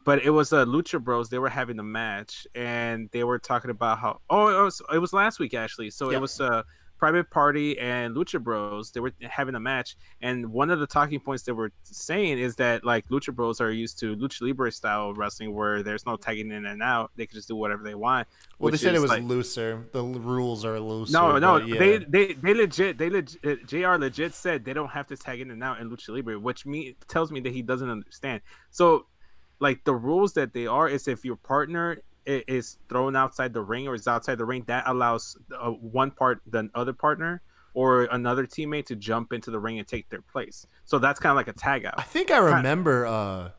but it was Lucha Bros. They were having a match, and they were talking about how it was last week actually. So it was Private Party and Lucha Bros. They were having a match, and one of the talking points they were saying is that like Lucha Bros are used to Lucha Libre style wrestling, where there's no tagging in and out. They can just do whatever they want. well, they said it was like, looser. The rules are looser. no, but yeah. they legit JR legit said they don't have to tag in and out in Lucha Libre, which tells me that he doesn't understand. So, like, the rules that they are is if your partner is thrown outside the ring or is outside the ring, that allows the other partner or another teammate to jump into the ring and take their place. So that's kind of like a tag out. I think I remember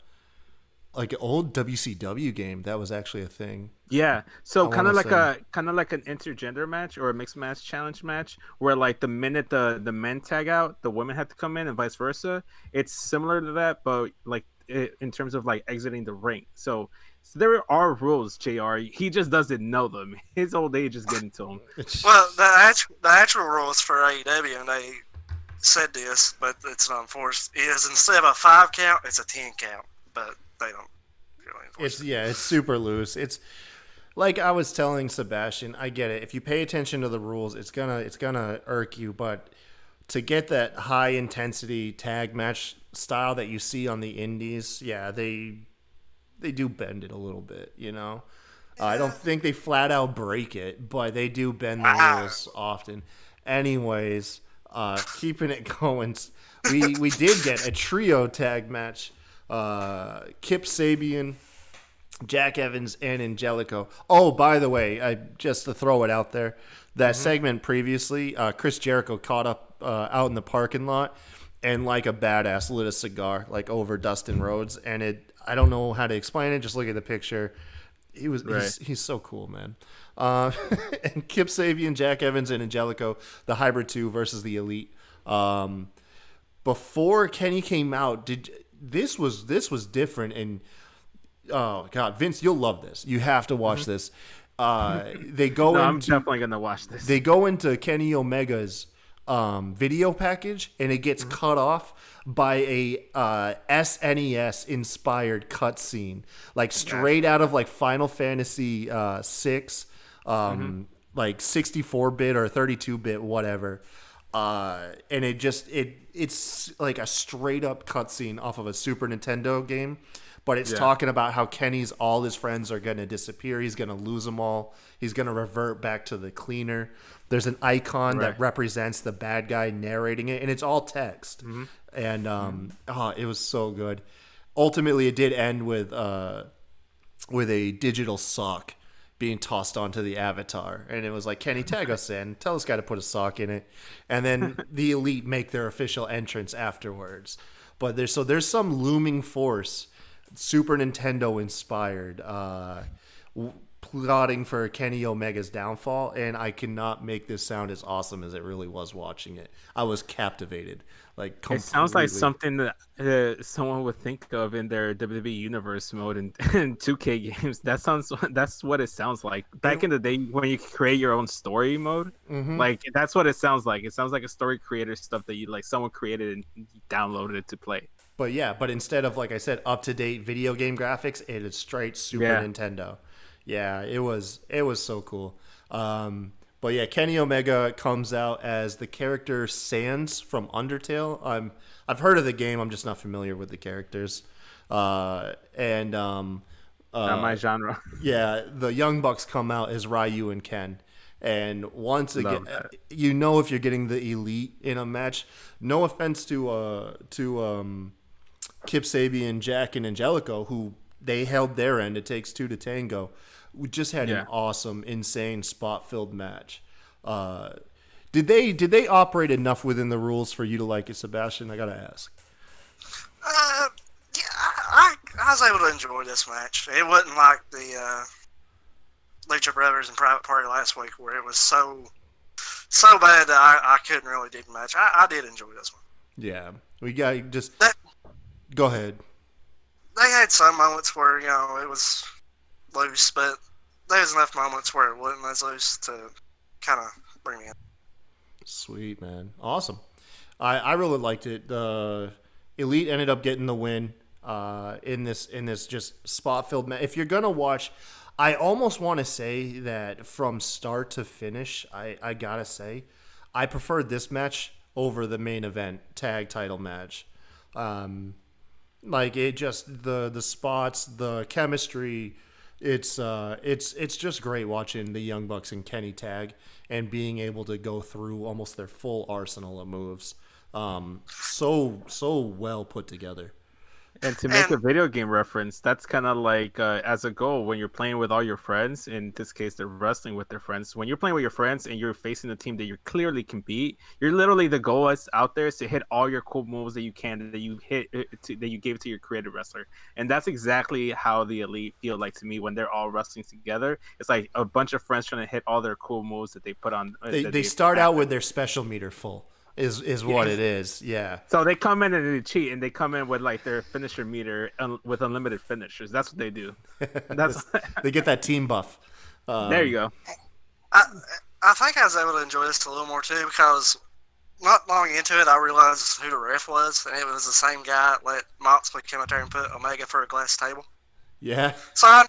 like an old WCW game that was actually a thing. Yeah, so I kind of wanna like say. an intergender match or a mixed match challenge match, where like the minute the men tag out, the women have to come in and vice versa. It's similar to that, but like in terms of like exiting the ring. So there are rules, Jr. He just doesn't know them. His old age is getting to him. Well, the actual rules for AEW, and they said this, but it's not enforced, is instead of a 5 count, it's a 10 count. But they don't really enforce it. It's super loose. It's like I was telling Sebastian, I get it. If you pay attention to the rules, it's gonna irk you, but to get that high intensity tag match style that you see on the indies, yeah, they do bend it a little bit, you know. I don't think they flat out break it, but they do bend the rules often. Anyways, keeping it going, we did get a trio tag match. Kip Sabian, Jack Evans, and Angelico. Oh, by the way, just to throw it out there, that segment previously, Chris Jericho caught up out in the parking lot and like a badass lit a cigar like over Dustin Rhodes, and I don't know how to explain it. Just look at the picture. He's so cool, man. And Kip Sabian, Jack Evans, and Angelico, the Hybrid 2 versus the Elite. Before Kenny came out, this was different, and oh god, Vince, you'll love this. You have to watch this. They go into, I'm definitely gonna watch this. They go into Kenny Omega's video package, and it gets cut off by a SNES inspired cutscene, like straight out of like Final Fantasy 6, like 64-bit or 32-bit, whatever. And it's like a straight up cutscene off of a Super Nintendo game, but it's talking about how all his friends are going to disappear. He's going to lose them all. He's going to revert back to the cleaner. There's an icon that represents the bad guy narrating it, and it's all text. And it was so good. Ultimately, it did end with a digital sock being tossed onto the avatar, and it was like, Kenny, tag us in, tell this guy to put a sock in it, and then the Elite make their official entrance afterwards. But there's some looming force, Super Nintendo inspired, plotting for Kenny Omega's downfall, and I cannot make this sound as awesome as it really was watching it. I was captivated. Like, completely. It sounds like something that someone would think of in their WWE Universe mode in 2K games. That's what it sounds like. Back in the day when you create your own story mode, like that's what it sounds like. It sounds like a story creator stuff that someone created and downloaded it to play. But instead of, like I said, up to date video game graphics, it is straight Super Nintendo. Yeah, it was so cool. But yeah, Kenny Omega comes out as the character Sans from Undertale. I've heard of the game. I'm just not familiar with the characters. Not my genre. Yeah, the Young Bucks come out as Ryu and Ken. And once again, you know if you're getting the Elite in a match. No offense to Kip Sabian, Jack, and Angelico, who they held their end. It takes two to tango. We just had an awesome, insane, spot-filled match. Did they operate enough within the rules for you to like it, Sebastian? I gotta ask. Yeah, I was able to enjoy this match. It wasn't like the Lucha Brothers and Private Party last week, where it was so bad that I couldn't really dig the match. I did enjoy this one. Yeah, we got go ahead. They had some moments where it was loose, but there was enough moments where it wasn't as loose to kind of bring me in. Sweet, man. Awesome. I really liked it. The Elite ended up getting the win in this just spot-filled match. If you're going to watch, I almost want to say that from start to finish, I got to say, I preferred this match over the main event tag title match. Like, it just, the spots, the chemistry, it's just great watching the Young Bucks and Kenny tag and being able to go through almost their full arsenal of moves. So well put together. And to make a video game reference, that's kind of like as a goal when you're playing with all your friends. In this case, they're wrestling with their friends. When you're playing with your friends and you're facing a team that you clearly can beat, you're literally the goal is out there is to hit all your cool moves that you can that you hit that you gave to your creative wrestler. And that's exactly how the Elite feel like to me when they're all wrestling together. It's like a bunch of friends trying to hit all their cool moves that they put on. They start out with their special meter full. Is what it is, yeah. So they come in and they cheat, and they come in with like their finisher meter with unlimited finishers. That's what they do. That's they get that team buff. There you go. I think I was able to enjoy this a little more too because not long into it, I realized who the ref was, and it was the same guy that let Moxley come out there and put Omega for a glass table. Yeah. So I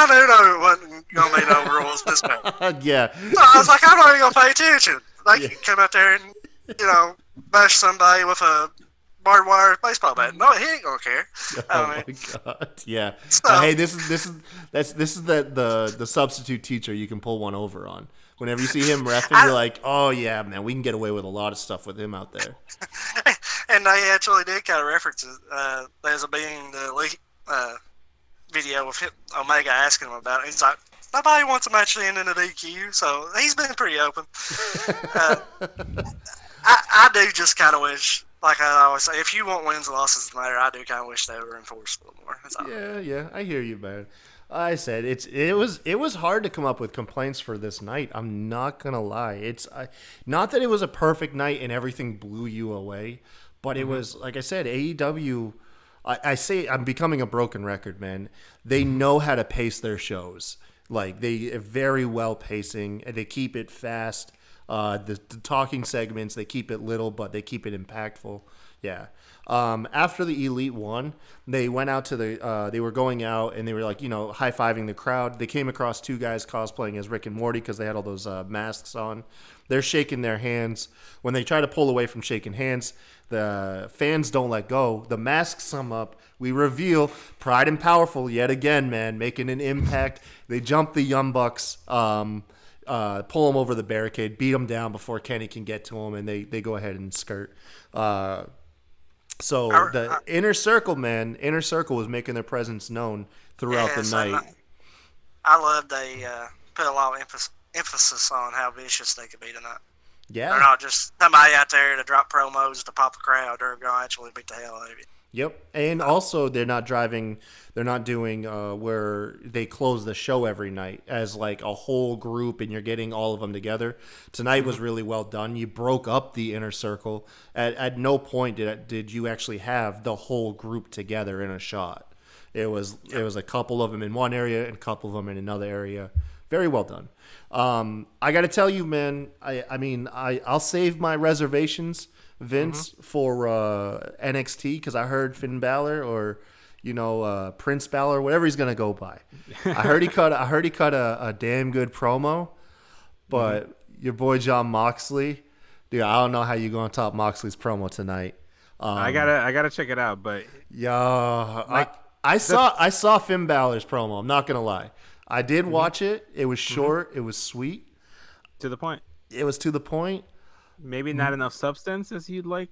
knew it wasn't going to be no rules this time. Yeah. So I was like, I'm not even going to pay attention. They can come out there and, bash somebody with a barbed wire baseball bat. No, he ain't going to care. My God. Yeah. So, hey, this is the substitute teacher you can pull one over on. Whenever you see him reffing, you're like, oh yeah, man, we can get away with a lot of stuff with him out there. And they actually did kind of references. There's a being the Elite video of him, Omega asking him about it. He's like, nobody wants a match to end in a DQ, so he's been pretty open. I do just kind of wish, like I always say, if you want wins and losses to matter, I do kind of wish they were enforced a little more. That's all. Yeah, I hear you, man. I said it was hard to come up with complaints for this night. I'm not gonna lie. It's not that it was a perfect night and everything blew you away, but it was, like I said, AEW. I say I'm becoming a broken record, man. They know how to pace their shows. Like they are very well pacing, and they keep it fast. The talking segments, they keep it little, but they keep it impactful. Yeah. After the Elite won, they went out to they were going out and they were like, high-fiving the crowd. They came across two guys cosplaying as Rick and Morty because they had all those masks on. They're shaking their hands. When they try to pull away from shaking hands, the fans don't let go. The masks sum up. We reveal Pride and Powerful yet again, man, making an impact. They jump the Young Bucks, pull them over the barricade, beat them down before Kenny can get to them, and they go ahead and skirt. So the Inner Circle was making their presence known throughout the night. I love they put a lot of emphasis on how vicious they could be tonight. Yeah. They're not just somebody out there to drop promos to pop a crowd. They're going to actually beat the hell out of you. Yep. And also they're not doing where they close the show every night as like a whole group and you're getting all of them together. Tonight was really well done. You broke up the Inner Circle. At no point did you actually have the whole group together in a shot. It was a couple of them in one area and a couple of them in another area. Very well done. I got to tell you, man, I'll save my reservations, Vince, for NXT because I heard Finn Balor or Prince Balor, whatever he's gonna go by. I heard he cut a damn good promo, but your boy Jon Moxley, dude, I don't know how you gonna top Moxley's promo tonight. I gotta check it out, but I saw Finn Balor's promo. I'm not gonna lie. I did watch it. It was short. It was sweet. To the point. It was to the point. Maybe not enough substance as you'd like.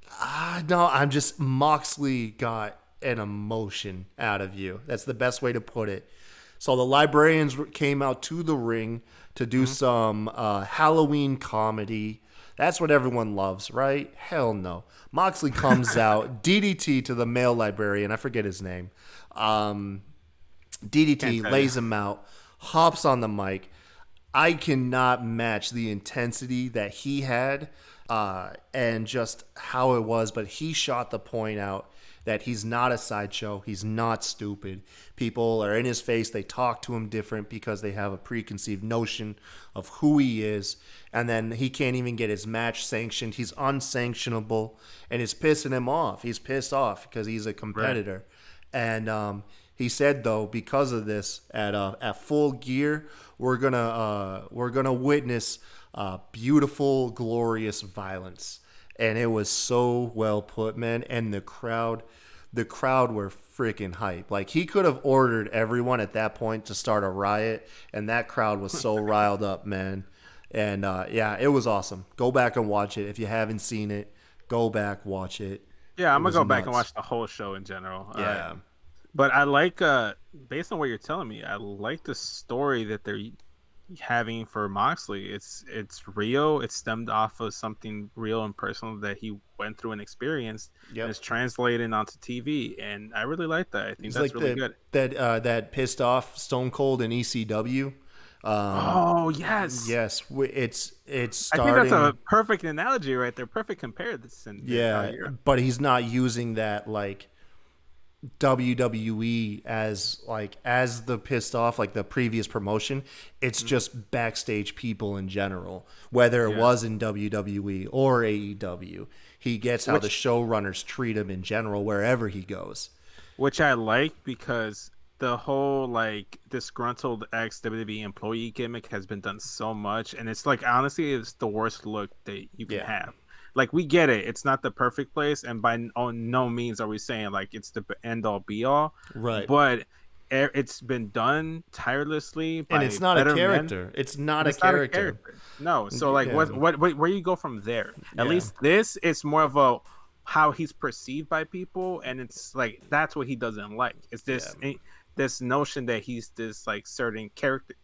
No, I'm just Moxley got an emotion out of you. That's the best way to put it. So the librarians came out to the ring to do some Halloween comedy. That's what everyone loves, right? Hell no. Moxley comes out, DDT to the male librarian. I forget his name. DDT lays him out, hops on the mic. I cannot match the intensity that he had and just how it was, but he shot the point out that he's not a sideshow. He's not stupid. People are in his face. They talk to him different because they have a preconceived notion of who he is. And then he can't even get his match sanctioned. He's unsanctionable, and it's pissing him off. He's pissed off because he's a competitor. Right. And he said, though, because of this, at Full Gear, we're gonna witness beautiful, glorious violence. And it was so well put, man. And the crowd were freaking hype. Like, he could have ordered everyone at that point to start a riot, and that crowd was so riled up, man. And it was awesome. Go back and watch it. If you haven't seen it, go back, watch it. Yeah, I'm gonna was go back and nuts. watch the whole show in general. Yeah. But I like, based on what you're telling me, I like the story that they're having for Moxley. It's real. It's stemmed off of something real and personal that he went through and experienced, and it's translated onto TV. And I really like that. I think It's that's like really good. that pissed off Stone Cold in ECW. Oh yes, Yes, it's I think that's starting. a perfect analogy right there. Perfect comparison. Yeah, but he's not using that like WWE as the pissed off like the previous promotion. It's just backstage people in general, whether it was in WWE or AEW. He gets how the showrunners treat him in general wherever he goes. Which I like because the whole like disgruntled ex WWE employee gimmick has been done so much, and it's like honestly, it's the worst look that you can have. Like we get it, it's not the perfect place, and by no means are we saying like it's the end all be all, Right? But it's been done tirelessly by And it's not a character. Men. It's not a Not a character. character. No, so like what where you go from there? At Yeah. least this is more of a how he's perceived by people, and it's like that's what he doesn't like. It's this notion that he's this like certain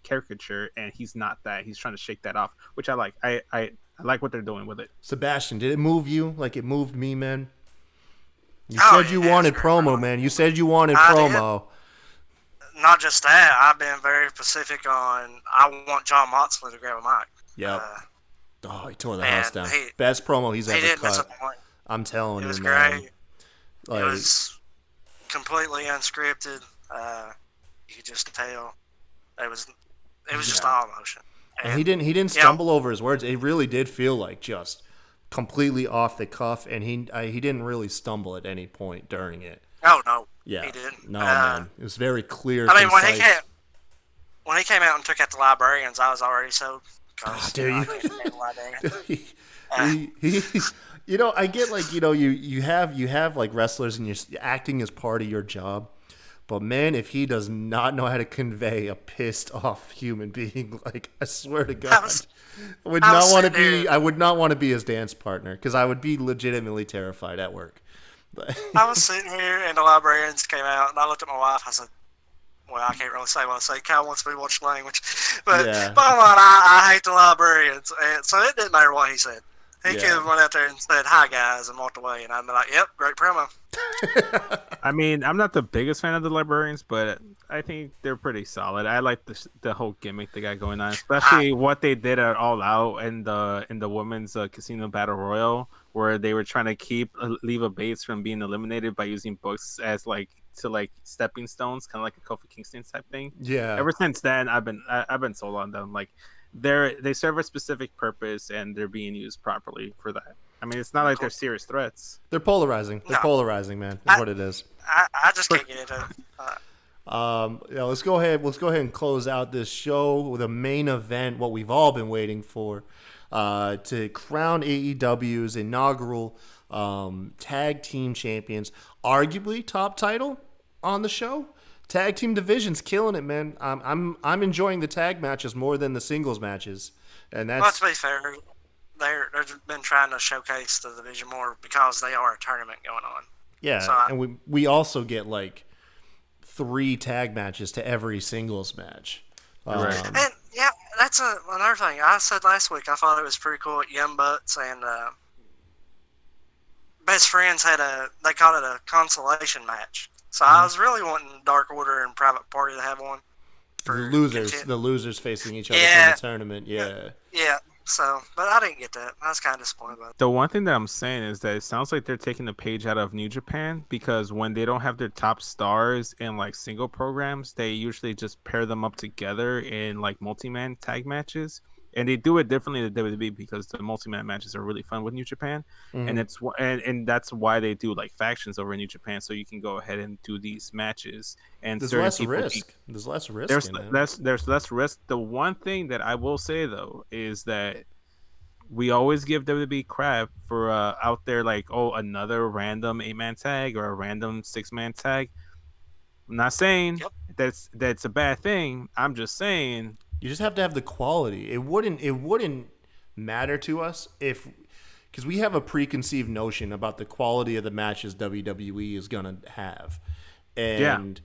caricature, and he's not that. He's trying to shake that off, which I like. I like what they're doing with it. Sebastian, did it move you like it moved me, man? You Oh, said you yeah, wanted sure. promo, man. You said you wanted I promo. Not just that, I've been very specific on I want Jon Moxley to grab a mic. Yep. Oh, he tore the and house down. he- Best promo he's He ever didn't miss a cut. point. I'm telling It was you, man. great. Like, It was completely unscripted. You could just tell it was just all emotion. and he didn't stumble over his words. It really did feel like just completely off the cuff, and he didn't really stumble at any point during it. Oh no, Yeah, he didn't. no, man, it was very clear. I mean, concise. when he came out and took out the librarians, I was already sold. Dude, you know, I get like you have like wrestlers and you're acting as part of your job. But man, if he does not know how to convey a pissed off human being, like I swear to God, I would not want to be his dance partner because I would be legitimately terrified at work. I was sitting here and the librarians came out, and I looked at my wife. I said, "Well, I can't really say what I say. Kyle wants me to watch language, but bottom line, I hate the librarians, and so it didn't matter what he said. He could have went out there and said, "Hi guys," and walked away, and I'd be like, "Yep, great promo." I mean, I'm not the biggest fan of the librarians, but I think they're pretty solid. I like the whole gimmick they got going on, especially what they did at All Out in the women's casino battle royal, where they were trying to keep Leva Bates from being eliminated by using books as like stepping stones, kind of like a Kofi Kingston type thing. Yeah. Ever since then, I've been sold on them. Like they serve a specific purpose, and they're being used properly for that. I mean, it's not like they're serious threats. They're polarizing. They're polarizing, man. That's what it is. I just can't get into it. Let's go ahead and close out this show with a main event, what we've all been waiting for, to crown AEW's inaugural tag team champions, arguably top title on the show. Tag team division's killing it, man. I'm enjoying the tag matches more than the singles matches, and that's. Well, to be fair, they've been trying to showcase the division more because they are a tournament going on. Yeah, so and we also get like 3 tag matches to every singles match. Right. And yeah, that's another thing. I said last week I thought it was pretty cool at Young Bucks and Best Friends they called it a consolation match. So I was really wanting Dark Order and Private Party to have one. The losers facing each other from the tournament. Yeah. So, but I didn't get that. I was kind of disappointed about it. The one thing that I'm saying is that it sounds like they're taking a page out of New Japan, because when they don't have their top stars in like single programs, they usually just pair them up together in like multi-man tag matches. And they do it differently than WWE because the multi-man matches are really fun with New Japan, and that's why they do like factions over in New Japan, so you can go ahead and do these matches. And there's less risk. There's less risk. There's less risk. The one thing that I will say though is that we always give WWE crap for out there like, oh, another random 8-man tag or a random 6-man tag. I'm not saying that's a bad thing. I'm just saying. You just have to have the quality. It wouldn't matter to us if because we have a preconceived notion about the quality of the matches WWE is gonna have, and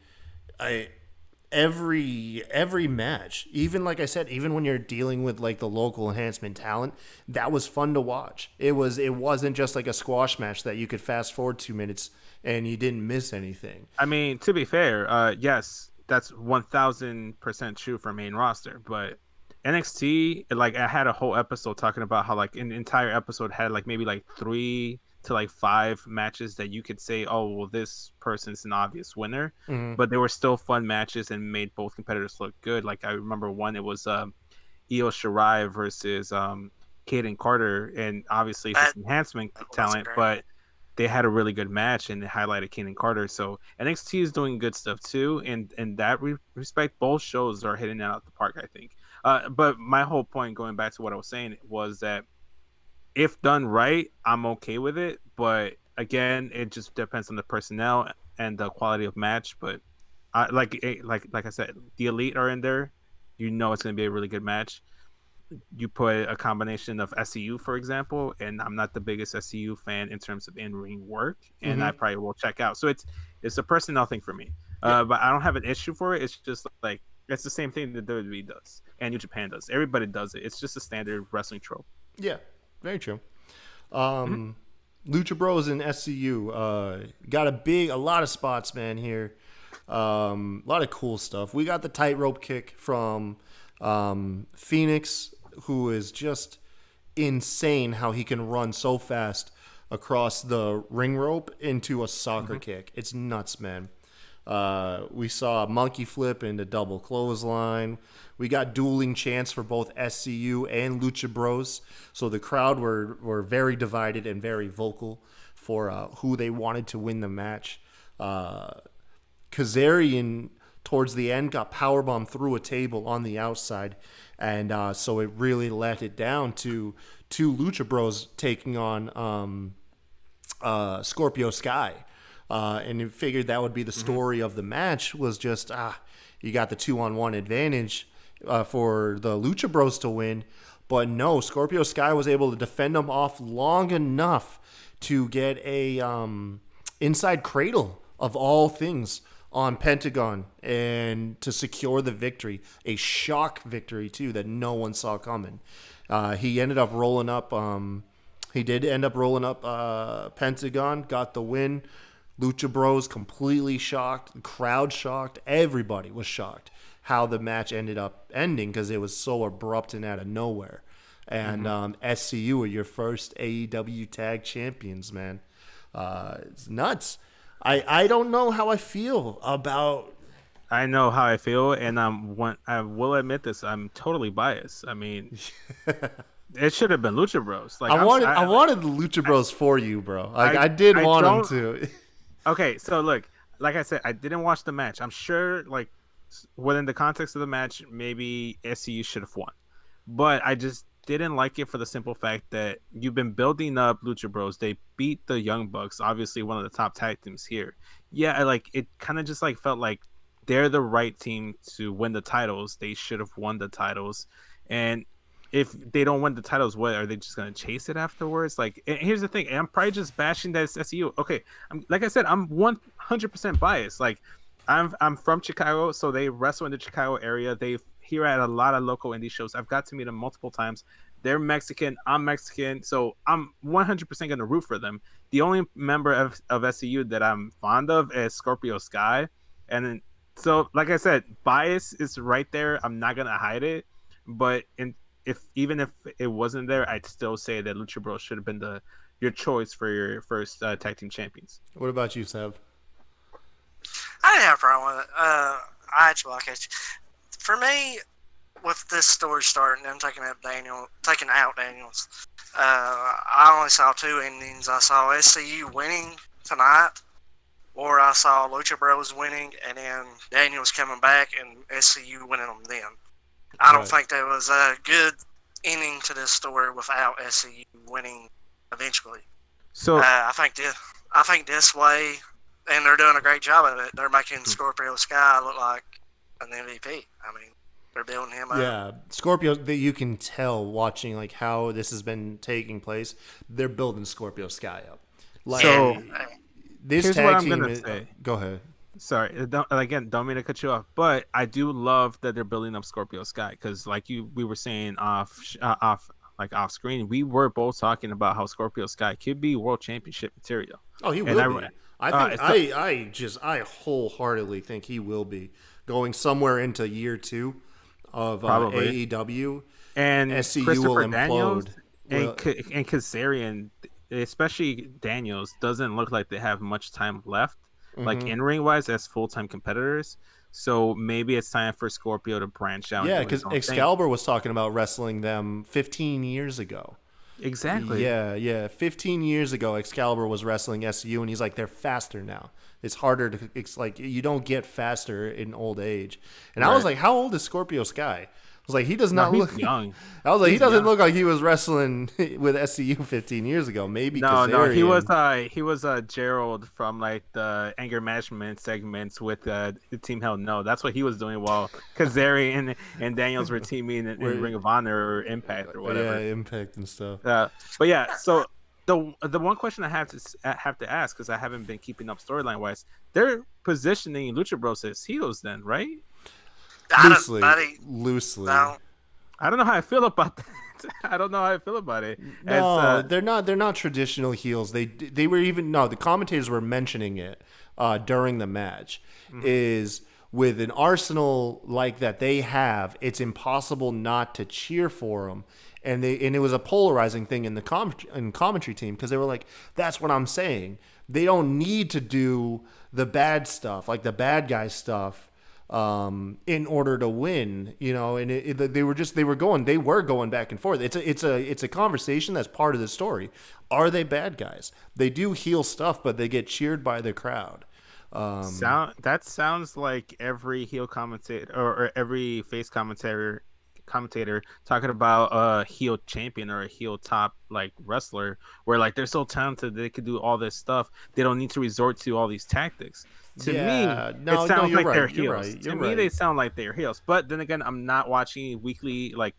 every match, even like I said, even when you're dealing with like the local enhancement talent, that was fun to watch. It wasn't just like a squash match that you could fast forward 2 minutes and you didn't miss anything. I mean, to be fair, yes, that's 1,000% true for main roster, but NXT, like, I had a whole episode talking about how like an entire episode had like maybe like 3 to like 5 matches that you could say, oh well, this person's an obvious winner, but they were still fun matches and made both competitors look good. Like I remember one, it was Io Shirai versus Kaden Carter, and obviously it's enhancement talent, but they had a really good match and it highlighted Kaden Carter. So NXT is doing good stuff too, and in that respect, both shows are hitting it out the park, I think. But my whole point, going back to what I was saying, was that if done right, I'm okay with it. But again, it just depends on the personnel and the quality of match. But like I said, the Elite are in there. You know it's going to be a really good match. You put a combination of SCU, for example, and I'm not the biggest SCU fan in terms of in-ring work, and I probably will check out. So it's a personnel thing for me. But I don't have an issue for it. It's just like it's the same thing that WWE does and New Japan does. Everybody does it. It's just a standard wrestling trope. Yeah, very true. Lucha Bros and SCU got a lot of spots, man, here. A lot of cool stuff. We got the tightrope kick from Phoenix, who is just insane how he can run so fast across the ring rope into a soccer kick. It's nuts, man. We saw a monkey flip into double clothesline. We got dueling chants for both SCU and Lucha Bros. So the crowd were very divided and very vocal for who they wanted to win the match. Kazarian, towards the end, got powerbombed through a table on the outside. And so it really let it down to two Lucha Bros taking on Scorpio Sky. And you figured that would be the story of the match, was just, you got the 2-on-1 advantage for the Lucha Bros to win. But no, Scorpio Sky was able to defend them off long enough to get a inside cradle of all things on Pentagon and to secure the victory. A shock victory, too, that no one saw coming. He ended up rolling up, Pentagon, got the win. Lucha Bros completely shocked, the crowd shocked, everybody was shocked how the match ended up ending because it was so abrupt and out of nowhere. And SCU are your first AEW tag champions, man. It's nuts. I don't know how I feel about. I know how I feel, and I will admit this. I'm totally biased. I mean, it should have been Lucha Bros. Like I wanted the Lucha Bros for you, bro. Like I did want them to. Okay, so look, like I said, I didn't watch the match. I'm sure, like, within the context of the match, maybe SCU should have won. But I just didn't like it for the simple fact that you've been building up Lucha Bros. They beat the Young Bucks, obviously one of the top tag teams here. Yeah, it kind of just like felt like they're the right team to win the titles. They should have won the titles. And if they don't win the titles, what are they just gonna chase it afterwards? Like, and here's the thing, I'm probably just bashing that it's SEU. Okay, like I said, I'm 100% biased. Like, I'm from Chicago, so they wrestle in the Chicago area. They here at a lot of local indie shows. I've got to meet them multiple times. They're Mexican, I'm Mexican, so I'm 100% gonna root for them. The only member of SEU that I'm fond of is Scorpio Sky, and then, so like I said, bias is right there. I'm not gonna hide it, but even if it wasn't there, I'd still say that Lucha Bros should have been your choice for your first tag team champions. What about you, Seb? I didn't have a problem with it. I actually like it. For me, with this story starting, them taking out Daniels, I only saw 2 endings. I saw SCU winning tonight, or I saw Lucha Bros winning, and then Daniels coming back and SCU winning them then. I don't think there was a good ending to this story without SCU winning eventually. So I think this way, and they're doing a great job of it. They're making Scorpio Sky look like an MVP. I mean, They're building him up. Yeah, Scorpio. That you can tell watching like how this has been taking place. They're building Scorpio Sky up. Like, So this here's tag what I'm team gonna is, say. go ahead. Sorry, don't mean to cut you off, but I do love that they're building up Scorpio Sky because, like we were saying off screen, we were both talking about how Scorpio Sky could be world championship material. Oh, he And will be. I wholeheartedly think he will be going somewhere into year 2 of Probably. AEW, and SCU Christopher will Daniels implode. and Kazarian, especially Daniels, doesn't look like they have much time left, like in ring wise, as full time competitors. So maybe it's time for Scorpio to branch out. Yeah, because Excalibur was talking about wrestling them 15 years ago. Exactly. Yeah. 15 years ago, Excalibur was wrestling SCU, and he's like, they're faster now. It's harder to. It's like you don't get faster in old age. And I was like, how old is Scorpio Sky? I was like, he does not look young. I was like, He's he doesn't young. look like he was wrestling with SCU 15 years ago. Maybe No, Kazarian. he was Gerald from like the anger management segments with the Team Hell No. That's what he was doing while Kazarian and Daniels were teaming in Ring of Honor or Impact or whatever. Yeah, Impact and stuff. But yeah, so the one question I have to ask, because I haven't been keeping up storyline wise, they're positioning Lucha Bros as heels then, right? Loosely. No. I don't know how I feel about that. I don't know how I feel about it. No, they're not. They're not traditional heels. They were even the commentators were mentioning it during the match. Is with an arsenal like that they have, it's impossible not to cheer for them. And it was a polarizing thing in the commentary team because they were like, "That's what I'm saying. They don't need to do the bad stuff, like the bad guy stuff." In order to win, and they were going back and forth. It's a conversation that's part of the story. Are they bad guys? They do heel stuff, but they get cheered by the crowd. That sounds like every heel commentator or every face commentator talking about a heel champion or a heel top like wrestler, where like they're so talented they could do all this stuff. They don't need to resort to all these tactics. To me, it sounds like they're heels. To me, they sound like they're heels. But then again, I'm not watching weekly like.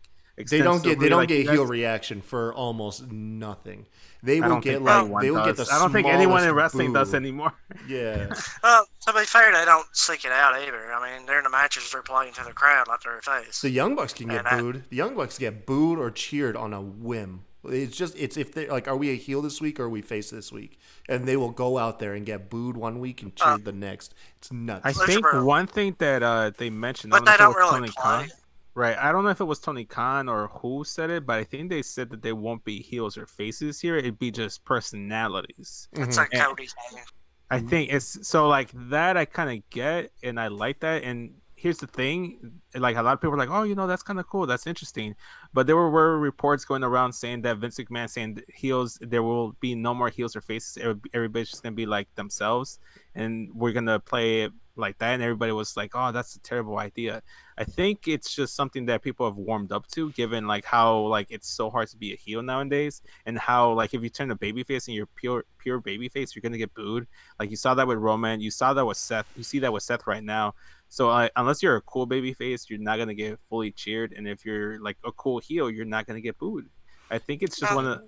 They don't get heel reaction for almost nothing. They will get the. I don't think anyone in wrestling does anymore. Yeah. To be fair, they don't seek it out either. I mean, during the matches, they're playing to the crowd like they're a face. The Young Bucks can get booed. The Young Bucks get booed or cheered on a whim. It's if they're like, are we a heel this week or are we face this week? And they will go out there and get booed one week and cheered the next. It's nuts. I think one thing that they mentioned, but they don't really play. Right. I don't know if it was Tony Khan or who said it, but I think they said that they won't be heels or faces here. It'd be just personalities. It's like Cody's name. I think it's so like that. I kind of get, and I like that. And here's the thing: like a lot of people are like, "Oh, that's kind of cool. That's interesting." But there were reports going around saying that Vince McMahon saying heels, there will be no more heels or faces. Everybody's just gonna be like themselves, and we're gonna play it like that. And everybody was like, "Oh, that's a terrible idea." I think it's just something that people have warmed up to, given like how like it's so hard to be a heel nowadays, and how like if you turn a babyface and you're pure babyface, you're gonna get booed. Like you saw that with Roman, you saw that with Seth, you see that with Seth right now. So unless you're a cool babyface, you're not gonna get fully cheered, and if you're like a cool heel, you're not gonna get booed. I think it's just one of.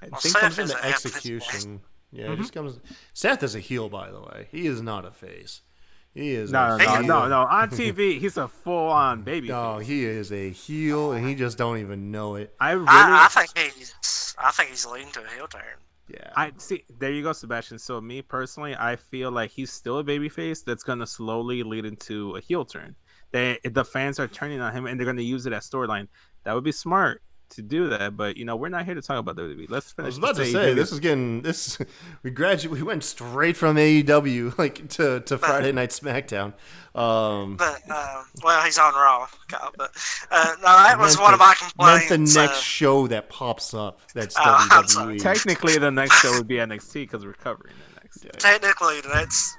I think it comes into execution. Yeah, it just comes. Seth is a heel, by the way. He is not a face. He is no. On TV, he's a full-on baby. No, he is a heel, and he just don't even know it. I think he's leading to a heel turn. Yeah. I see. There you go, Sebastian. So me personally, I feel like he's still a babyface that's gonna slowly lead into a heel turn. The fans are turning on him, and they're gonna use it as storyline. That would be smart to do that, but we're not here to talk about WWE. Let's finish. I was about to say we went straight from AEW like to Friday Night SmackDown. Well, he's on Raw, but no, that was one of my complaints. Meant the next show that pops up. That's WWE. Technically, the next show would be NXT because we're covering the next. Yeah. Technically, that's.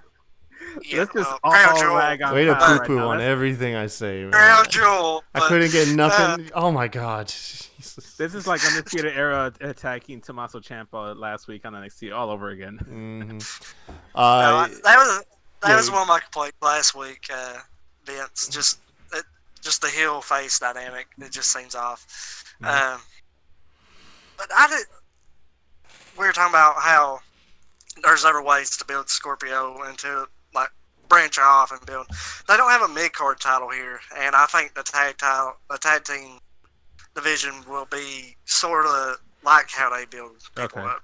Yeah, let's just all rag on. Way to poo-poo on everything I say, man. Crown Jewel. I couldn't get nothing. Oh my god. Jesus. This is like Undisputed Era attacking Tommaso Ciampa last week on NXT all over again. Mm-hmm. That was one of my complaints last week. Vince, just just the heel face dynamic. It just seems off. Mm-hmm. But we were talking about how there's other ways to build Scorpio into like branch off and build. They don't have a mid card title here, and I think the tag team division will be sort of like how they build people up.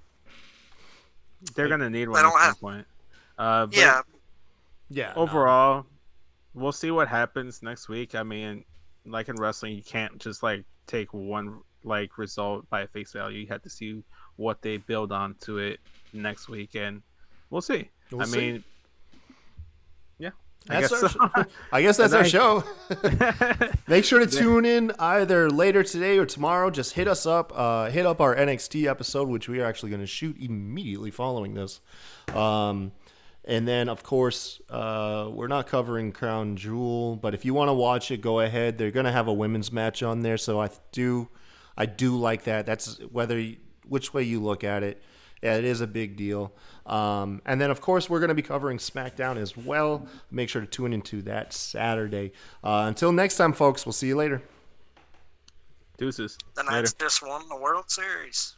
They're gonna need one at some point. Yeah. Overall, we'll see what happens next week. I mean, like in wrestling, you can't just like take one like result by face value. You have to see what they build onto it next week, and we'll see. I mean, yeah. I guess that's our show. Make sure to tune in either later today or tomorrow. Just hit us up. Hit up our NXT episode, which we are actually going to shoot immediately following this. And then, of course, we're not covering Crown Jewel, but if you want to watch it, go ahead. They're going to have a women's match on there, so I do like that. That's which way you look at it. Yeah, it is a big deal. And then, of course, we're going to be covering SmackDown as well. Make sure to tune into that Saturday. Until next time, folks, we'll see you later. Deuces. The Knights just won the World Series.